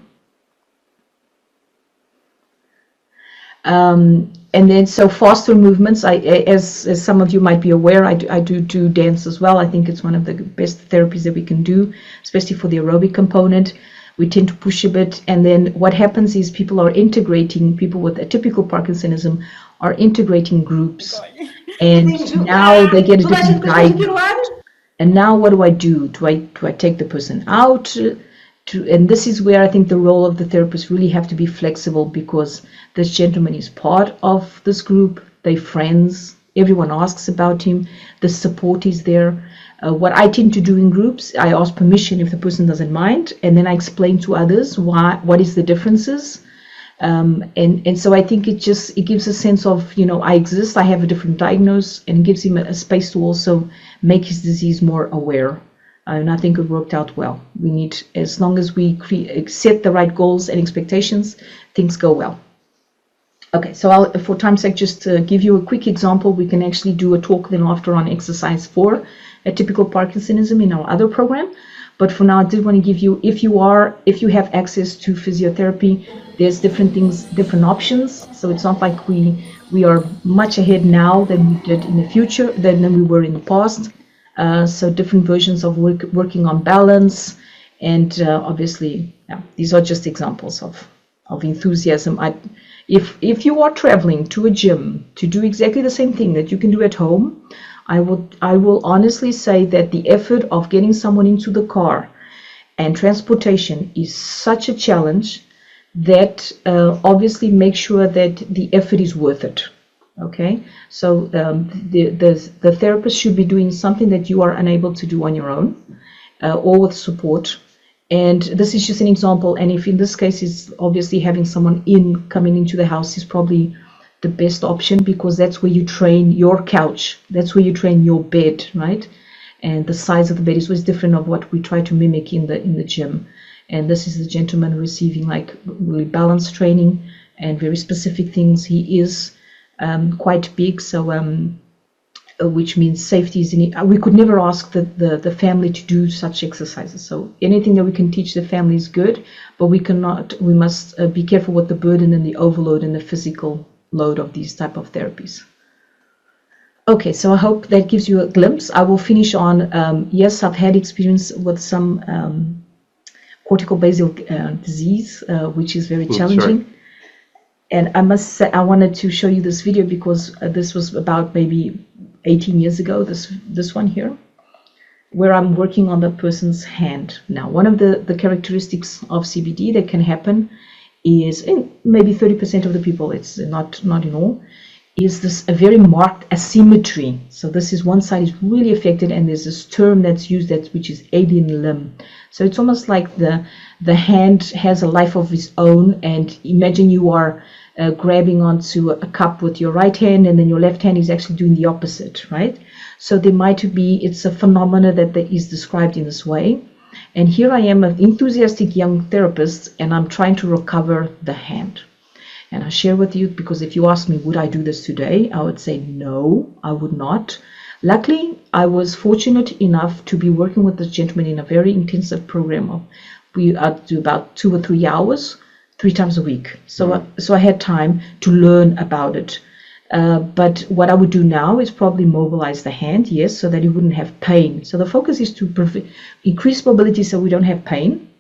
And then so faster movements, as some of you might be aware, I do dance as well. I think it's one of the best therapies that we can do, especially for the aerobic component. We tend to push a bit, and then what happens is people with atypical Parkinsonism are integrating groups, and now they get a different guide. And now what do? Do I take the person out? And this is where I think the role of the therapist really have to be flexible, because this gentleman is part of this group, they're friends, Everyone asks about him. The support is there. What I tend to do in groups, I ask permission if the person doesn't mind, and then I explain to others what is the differences. And so I think it gives a sense of, I exist, I have a different diagnosis, and gives him a space to also make his disease more aware. And I think it worked out well. We need, as long as we set the right goals and expectations, things go well. Okay, so I'll, for time's sake, just give you a quick example. We can actually do a talk then after on exercise 4, Atypical Parkinsonism, in our other program. But for now, I did want to give you, if you have access to physiotherapy, there's different things, different options. So it's not like we are much ahead now than we did in the future, than we were in the past. So different versions of working on balance, and obviously, yeah, these are just examples of enthusiasm. If you are traveling to a gym to do exactly the same thing that you can do at home, I will honestly say that the effort of getting someone into the car and transportation is such a challenge that obviously make sure that the effort is worth it. Okay, so the therapist should be doing something that you are unable to do on your own or with support. And this is just an example. And if in this case is obviously having someone coming into the house is probably the best option, because that's where you train your couch, that's where you train your bed, right? And the size of the bed is always different of what we try to mimic in the gym. And this is the gentleman receiving like really balanced training and very specific things. He is quite big, so which means safety is we could never ask the family to do such exercises. So anything that we can teach the family is good, but we must be careful with the burden and the overload and the physical load of these type of therapies. Okay, so I hope that gives you a glimpse. I will finish on, yes, I've had experience with some corticobasal disease, which is very challenging. Sorry. And I must say, I wanted to show you this video because this was about maybe 18 years ago, this one here, where I'm working on the person's hand. Now, one of the characteristics of CBD that can happen is, in maybe 30% of the people, it's not in all, is this a very marked asymmetry. So this is one side is really affected, and there's this term that's used which is alien limb. So it's almost like the hand has a life of its own, and imagine you are grabbing onto a cup with your right hand, and then your left hand is actually doing the opposite, right? So there might be, it's a phenomena that is described in this way. And here I am, an enthusiastic young therapist, and I'm trying to recover the hand. And I share with you, because if you ask me, would I do this today? I would say, no, I would not. Luckily, I was fortunate enough to be working with this gentleman in a very intensive program. We do about 2 or 3 hours, 3 times a week. So I had time to learn about it. But what I would do now is probably mobilize the hand, yes, so that you wouldn't have pain. So the focus is to increase mobility so we don't have pain.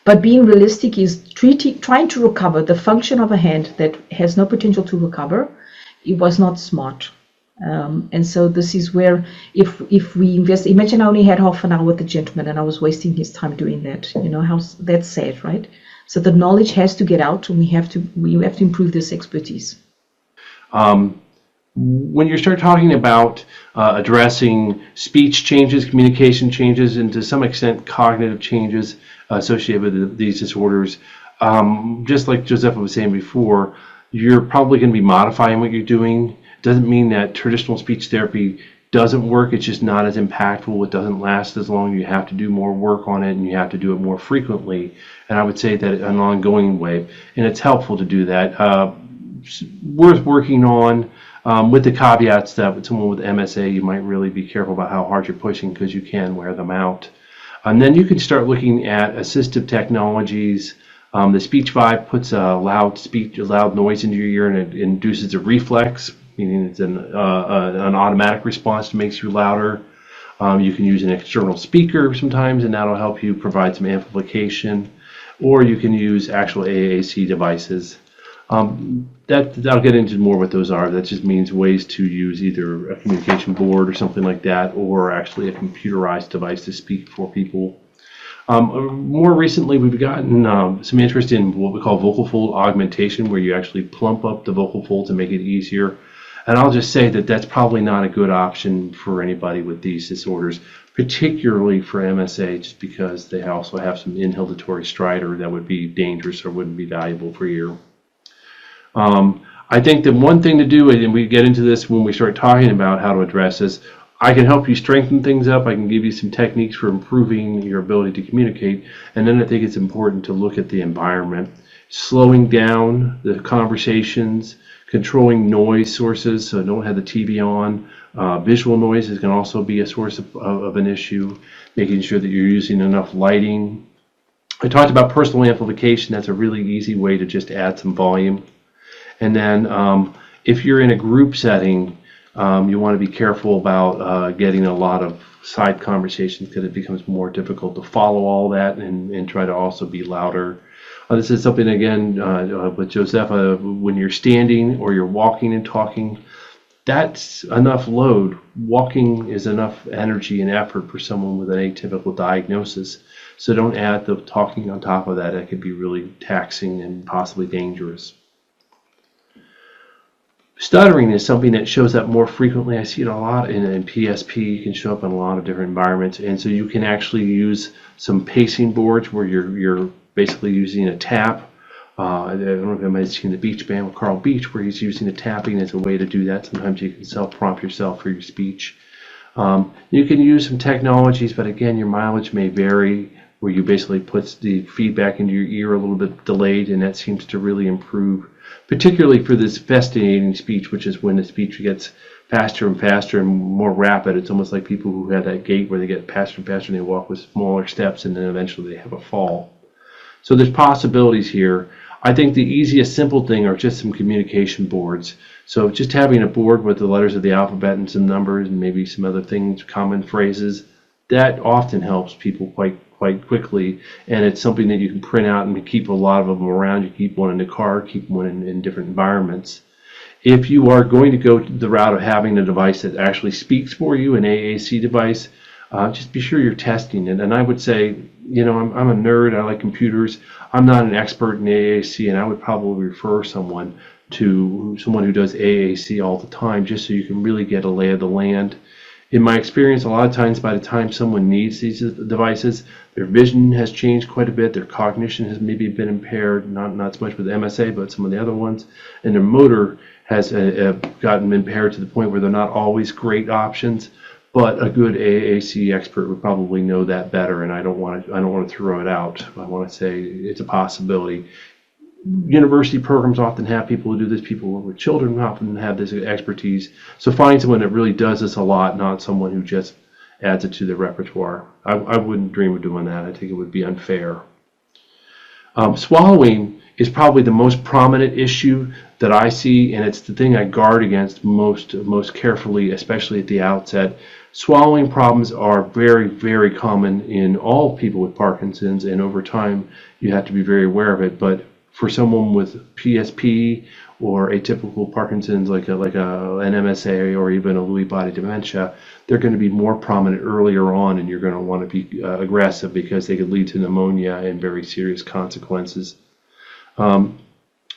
But being realistic is trying to recover the function of a hand that has no potential to recover. It was not smart. And so this is where, if we invest, imagine I only had half an hour with the gentleman and I was wasting his time doing that. You know, how that's sad, right? So the knowledge has to get out, and we have to improve this expertise. When you start talking about addressing speech changes, communication changes, and to some extent cognitive changes associated with these disorders, just like Josefa was saying before, you're probably going to be modifying what you're doing. Doesn't mean that traditional speech therapy doesn't work. It's just not as impactful. It doesn't last as long. You have to do more work on it, and you have to do it more frequently. And I would say that in an ongoing way, and it's helpful to do that. Worth working on, with the caveats that with someone with MSA, you might really be careful about how hard you're pushing, because you can wear them out. And then you can start looking at assistive technologies. The Speech Vibe puts a loud noise into your ear, and it induces a reflex, meaning it's an automatic response that makes you louder. You can use an external speaker sometimes, and that'll help you provide some amplification. Or you can use actual AAC devices. I'll get into more what those are. That just means ways to use either a communication board or something like that, or actually a computerized device to speak for people. More recently, we've gotten some interest in what we call vocal fold augmentation, where you actually plump up the vocal folds and make it easier. And I'll just say that that's probably not a good option for anybody with these disorders, particularly for MSA, just because they also have some inhalatory stridor that would be dangerous or wouldn't be valuable for you. I think the one thing to do, and we get into this when we start talking about how to address this, I can help you strengthen things up. I can give you some techniques for improving your ability to communicate. And then I think it's important to look at the environment, slowing down the conversations, controlling noise sources, so don't have the TV on. Visual noises can also be a source of an issue, making sure that you're using enough lighting. I talked about personal amplification. That's a really easy way to just add some volume. And then if you're in a group setting, you want to be careful about getting a lot of side conversations because it becomes more difficult to follow all that and try to also be louder. This is something, again, with Josefa, when you're standing or you're walking and talking, that's enough load. Walking is enough energy and effort for someone with an atypical diagnosis. So don't add the talking on top of that. That could be really taxing and possibly dangerous. Stuttering is something that shows up more frequently. I see it a lot in PSP. It can show up in a lot of different environments. And so you can actually use some pacing boards where you're basically using a tap. I don't know if anybody's seen the Beach Band with Carl Beach, where he's using the tapping as a way to do that. Sometimes you can self-prompt yourself for your speech. You can use some technologies, but again, your mileage may vary, where you basically put the feedback into your ear a little bit delayed, and that seems to really improve, particularly for this festinating speech, which is when the speech gets faster and faster and more rapid. It's almost like people who have that gait where they get faster and faster and they walk with smaller steps, and then eventually they have a fall. So there's possibilities here. I think the easiest simple thing are just some communication boards. So just having a board with the letters of the alphabet and some numbers and maybe some other things, common phrases, that often helps people quite quickly. And it's something that you can print out and keep a lot of them around. You keep one in the car, keep one in different environments. If you are going to go the route of having a device that actually speaks for you, an AAC device, just be sure you're testing it. And I would say, you know, I'm a nerd. I like computers. I'm not an expert in AAC, and I would probably refer someone to someone who does AAC all the time, just so you can really get a lay of the land. In my experience, a lot of times by the time someone needs these devices, their vision has changed quite a bit, their cognition has maybe been impaired, not so much with MSA, but some of the other ones, and their motor has gotten impaired to the point where they're not always great options. But a good AAC expert would probably know that better, and I don't want to throw it out. I want to say it's a possibility. University programs often have people who do this. People who work with children often have this expertise. So find someone that really does this a lot, not someone who just adds it to their repertoire. I wouldn't dream of doing that. I think it would be unfair. Swallowing is probably the most prominent issue that I see, and it's the thing I guard against most carefully, especially at the outset. Swallowing problems are very, very common in all people with Parkinson's, and over time you have to be very aware of it. But for someone with PSP or atypical Parkinson's, like an MSA or even a Lewy Body Dementia, they're going to be more prominent earlier on, and you're going to want to be aggressive because they could lead to pneumonia and very serious consequences.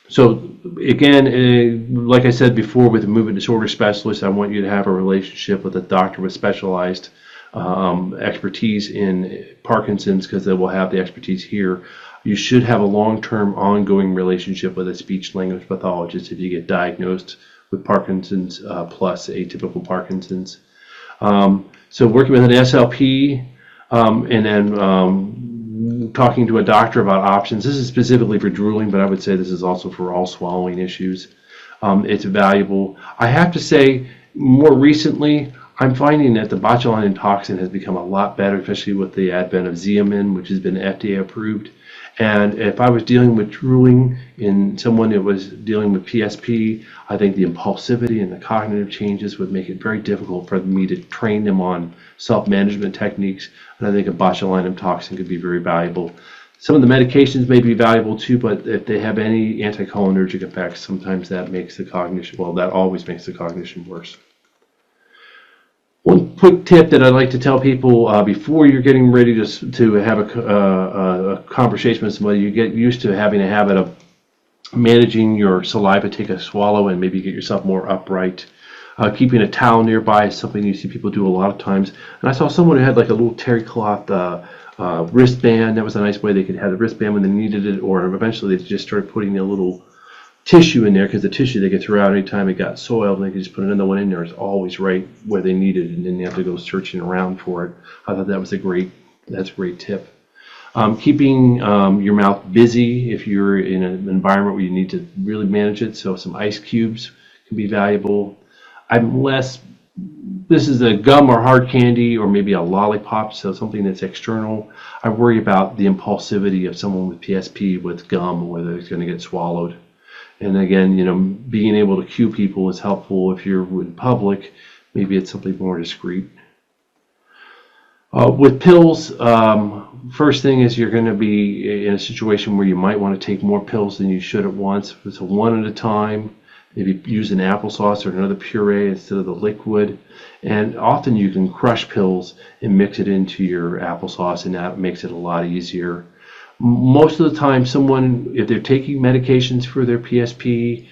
So again, like I said before, with a movement disorder specialist, I want you to have a relationship with a doctor with specialized expertise in Parkinson's, because they will have the expertise here. You should have a long-term, ongoing relationship with a speech-language pathologist if you get diagnosed with Parkinson's plus atypical Parkinson's. So working with an SLP and then talking to a doctor about options. This is specifically for drooling, but I would say this is also for all swallowing issues. It's valuable. I have to say, more recently, I'm finding that the botulinum toxin has become a lot better, especially with the advent of Xeomin, which has been FDA approved. And if I was dealing with drooling in someone that was dealing with PSP, I think the impulsivity and the cognitive changes would make it very difficult for me to train them on self-management techniques. And I think a botulinum toxin could be very valuable. Some of the medications may be valuable too, but if they have any anticholinergic effects, sometimes that makes the cognition, well, that always makes the cognition worse. One quick tip that I'd like to tell people before you're getting ready to have a conversation with somebody, you get used to having a habit of managing your saliva, take a swallow, and maybe get yourself more upright. Keeping a towel nearby is something you see people do a lot of times. And I saw someone who had like a little terry cloth wristband. That was a nice way they could have the wristband when they needed it, or eventually they just started putting a little tissue in there, because the tissue they could throw out anytime it got soiled, and they could just put another one in there. It's always right where they need it, and then you have to go searching around for it. I thought that was that's a great tip. Keeping your mouth busy if you're in an environment where you need to really manage it. So some ice cubes can be valuable. This is a gum or hard candy or maybe a lollipop, so something that's external. I worry about the impulsivity of someone with PSP with gum, whether it's going to get swallowed. And again, being able to cue people is helpful if you're in public. Maybe it's something more discreet. With pills, first thing is you're going to be in a situation where you might want to take more pills than you should at once. So one at a time. Maybe use an applesauce or another puree instead of the liquid. And often you can crush pills and mix it into your applesauce, and that makes it a lot easier. Most of the time, if they're taking medications for their PSP,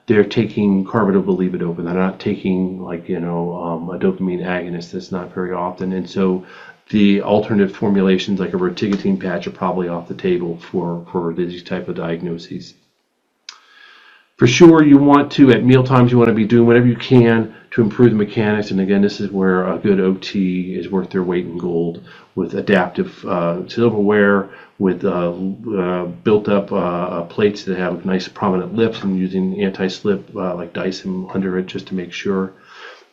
they're taking carbidopa-levodopa. They're not taking a dopamine agonist. That's not very often. And so the alternate formulations like a rotigotine patch are probably off the table for these type of diagnoses. For sure, you want to, at mealtimes, you want to be doing whatever you can to improve the mechanics. And again, this is where a good OT is worth their weight in gold, with adaptive silverware, with built-up plates that have nice prominent lips, and using anti-slip like Dyson under it just to make sure.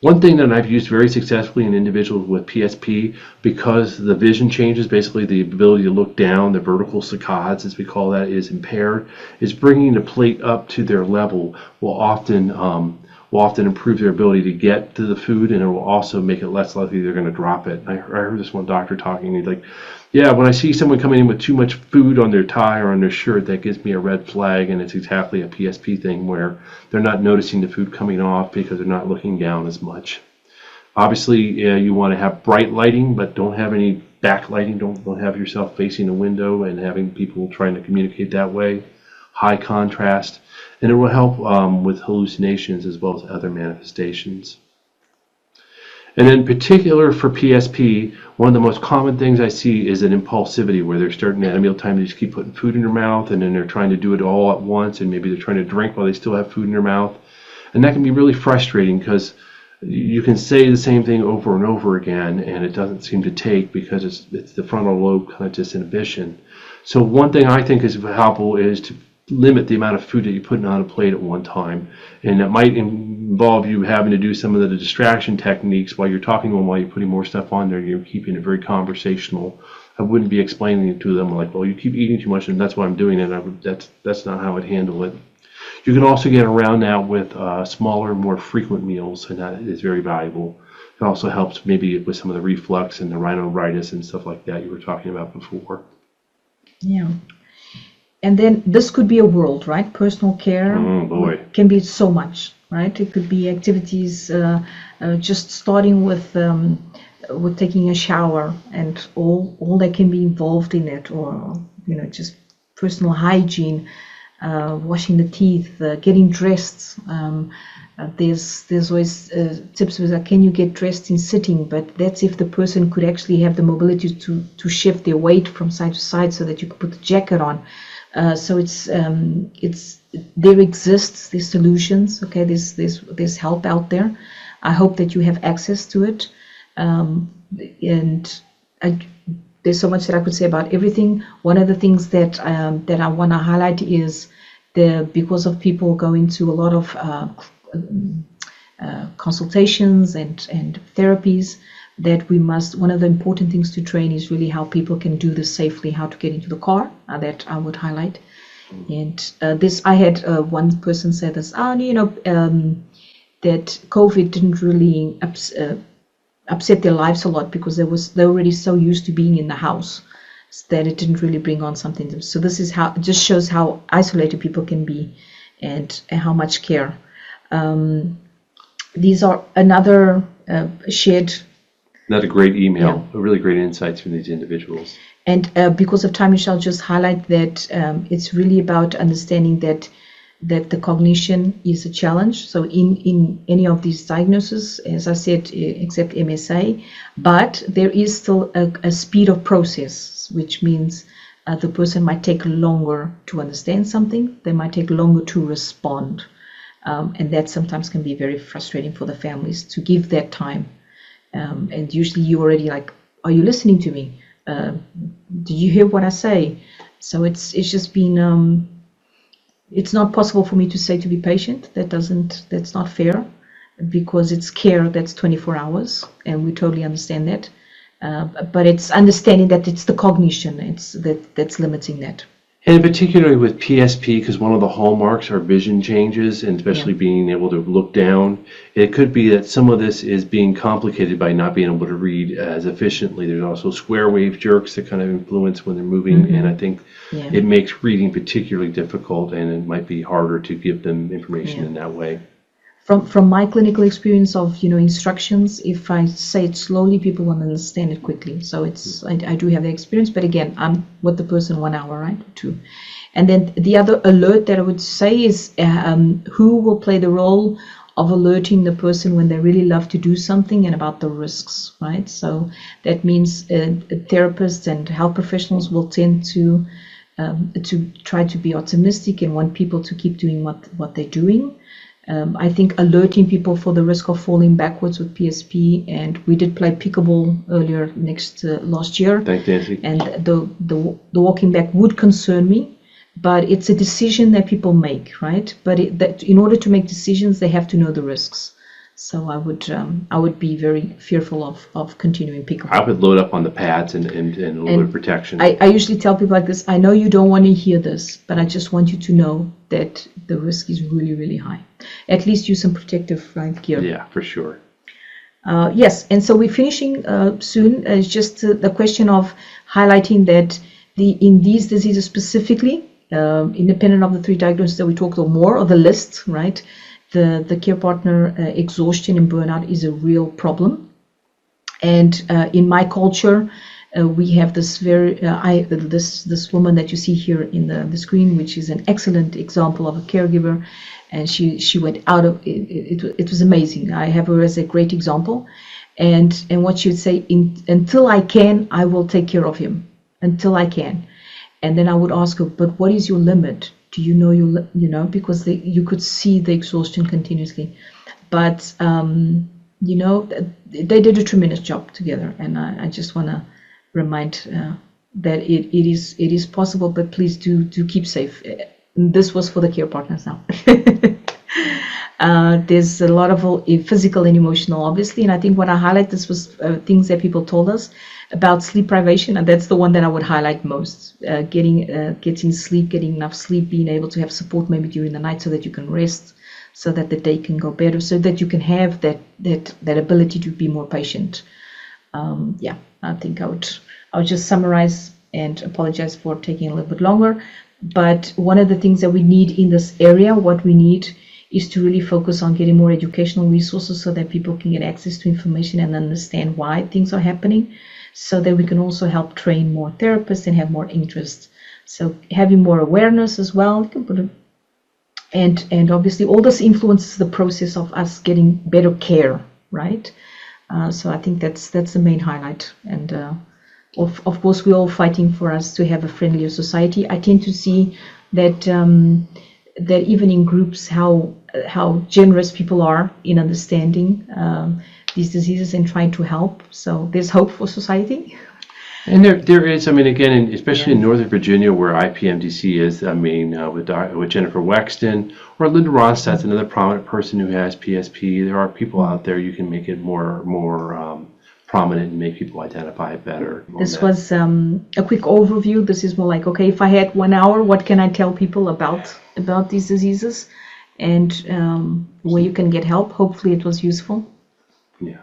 One thing that I've used very successfully in individuals with PSP, because the vision changes, basically the ability to look down, the vertical saccades, as we call that, is impaired, is bringing the plate up to their level will often improve their ability to get to the food, and it will also make it less likely they're going to drop it. I heard this one doctor talking, and he's like, yeah, when I see someone coming in with too much food on their tie or on their shirt, that gives me a red flag, and it's exactly a PSP thing where they're not noticing the food coming off because they're not looking down as much. Obviously, you want to have bright lighting, but don't have any backlighting. Don't have yourself facing a window and having people trying to communicate that way. High contrast, and it will help with hallucinations as well as other manifestations. And in particular for PSP, one of the most common things I see is an impulsivity, where they're starting at a mealtime, they just keep putting food in their mouth, and then they're trying to do it all at once, and maybe they're trying to drink while they still have food in their mouth. And that can be really frustrating, because you can say the same thing over and over again, and it doesn't seem to take, because it's the frontal lobe kind of disinhibition. So one thing I think is helpful is to limit the amount of food that you put on a plate at one time, and that might involve you having to do some of the distraction techniques while you're talking to them, while you're putting more stuff on there. You're keeping it very conversational. I wouldn't be explaining it to them like, well, you keep eating too much and that's why I'm doing it. That's not how I'd handle it. You can also get around that with smaller, more frequent meals, and that is very valuable. It also helps maybe with some of the reflux and the rhinoritis and stuff like that you were talking about before. Yeah. And then this could be a world, right? Personal care can be so much, right? It could be activities, just starting with taking a shower and all that can be involved in it, or just personal hygiene, washing the teeth, getting dressed. There's always tips with can you get dressed in sitting, but that's if the person could actually have the mobility to shift their weight from side to side so that you could put the jacket on. So there exists these solutions. Okay, there's help out there. I hope that you have access to it. There's so much that I could say about everything. One of the things that I want to highlight is because of people going to a lot of consultations and therapies, that one of the important things to train is really how people can do this safely, how to get into the car, that I would highlight. And I had one person say this, that COVID didn't really upset their lives a lot, because they're already so used to being in the house that it didn't really bring on something. So this is how it just shows how isolated people can be, and how much care. These are another shared. Another great email, really great insights from these individuals. And because of time, we shall just highlight that it's really about understanding that that the cognition is a challenge. So in any of these diagnoses, as I said, except MSA, but there is still a speed of process, which means the person might take longer to understand something, they might take longer to respond. And that sometimes can be very frustrating for the families to give that time. And usually you already like, are you listening to me? Do you hear what I say? So it's just been, it's not possible for me to say to be patient. That's not fair, because it's care that's 24 hours, and we totally understand that. But it's understanding that it's the cognition that's limiting that. And particularly with PSP, because one of the hallmarks are vision changes, and especially being able to look down, it could be that some of this is being complicated by not being able to read as efficiently. There's also square wave jerks that kind of influence when they're moving, and I think it makes reading particularly difficult, and it might be harder to give them information in that way. From my clinical experience of instructions, if I say it slowly, people won't understand it quickly. So I do have the experience, but again, I'm with the person 1 hour, right? 2. And then the other alert that I would say is who will play the role of alerting the person when they really love to do something and about the risks, right? So that means therapists and health professionals will tend to try to be optimistic and want people to keep doing what they're doing. I think alerting people for the risk of falling backwards with PSP, and we did play pickleball earlier last year. Thanks, Nancy. And the walking back would concern me, but it's a decision that people make, right? But that in order to make decisions, they have to know the risks. So I would be very fearful of continuing pickleball. I would load up on the pads and a little bit of protection. I usually tell people like this, I know you don't want to hear this, but I just want you to know that the risk is really, really high. At least use some protective gear. Yeah, for sure. Yes, and so we're finishing soon. It's just the question of highlighting that in these diseases specifically, independent of the 3 diagnoses that we talked about more, or the list, right? The care partner exhaustion and burnout is a real problem. And in my culture, we have this this woman that you see here in the screen, which is an excellent example of a caregiver, and she went out of it. It was amazing. I have her as a great example, and what she would say, until I can, I will take care of him until I can, and then I would ask her, but what is your limit? Do you know because you could see the exhaustion continuously, but they did a tremendous job together, and I just want to remind that it is possible, but please do keep safe. This was for the care partners now. There's a lot of physical and emotional, obviously, and I think what I highlight, this was things that people told us about sleep privation, and that's the one that I would highlight most. Getting sleep, getting enough sleep, being able to have support maybe during the night so that you can rest, so that the day can go better, so that you can have that ability to be more patient. I think I would just summarize and apologize for taking a little bit longer. But one of the things that we need in this area, what we need is to really focus on getting more educational resources so that people can get access to information and understand why things are happening, so that we can also help train more therapists and have more interest. So having more awareness as well, and obviously all this influences the process of us getting better care, right? So I think that's the main highlight. And of course, we're all fighting for us to have a friendlier society. I tend to see that that even in groups, how generous people are in understanding these diseases and trying to help. So there's hope for society. And there is, I mean, again, especially in Northern Virginia, where IPMDC is, I mean, with Jennifer Wexton or Linda Ronstadt's another prominent person who has PSP. There are people out there. You can make it more prominent and make people identify it better. This was a quick overview. This is more like, okay, if I had 1 hour, what can I tell people about these diseases, and where you can get help. Hopefully it was useful. Yeah.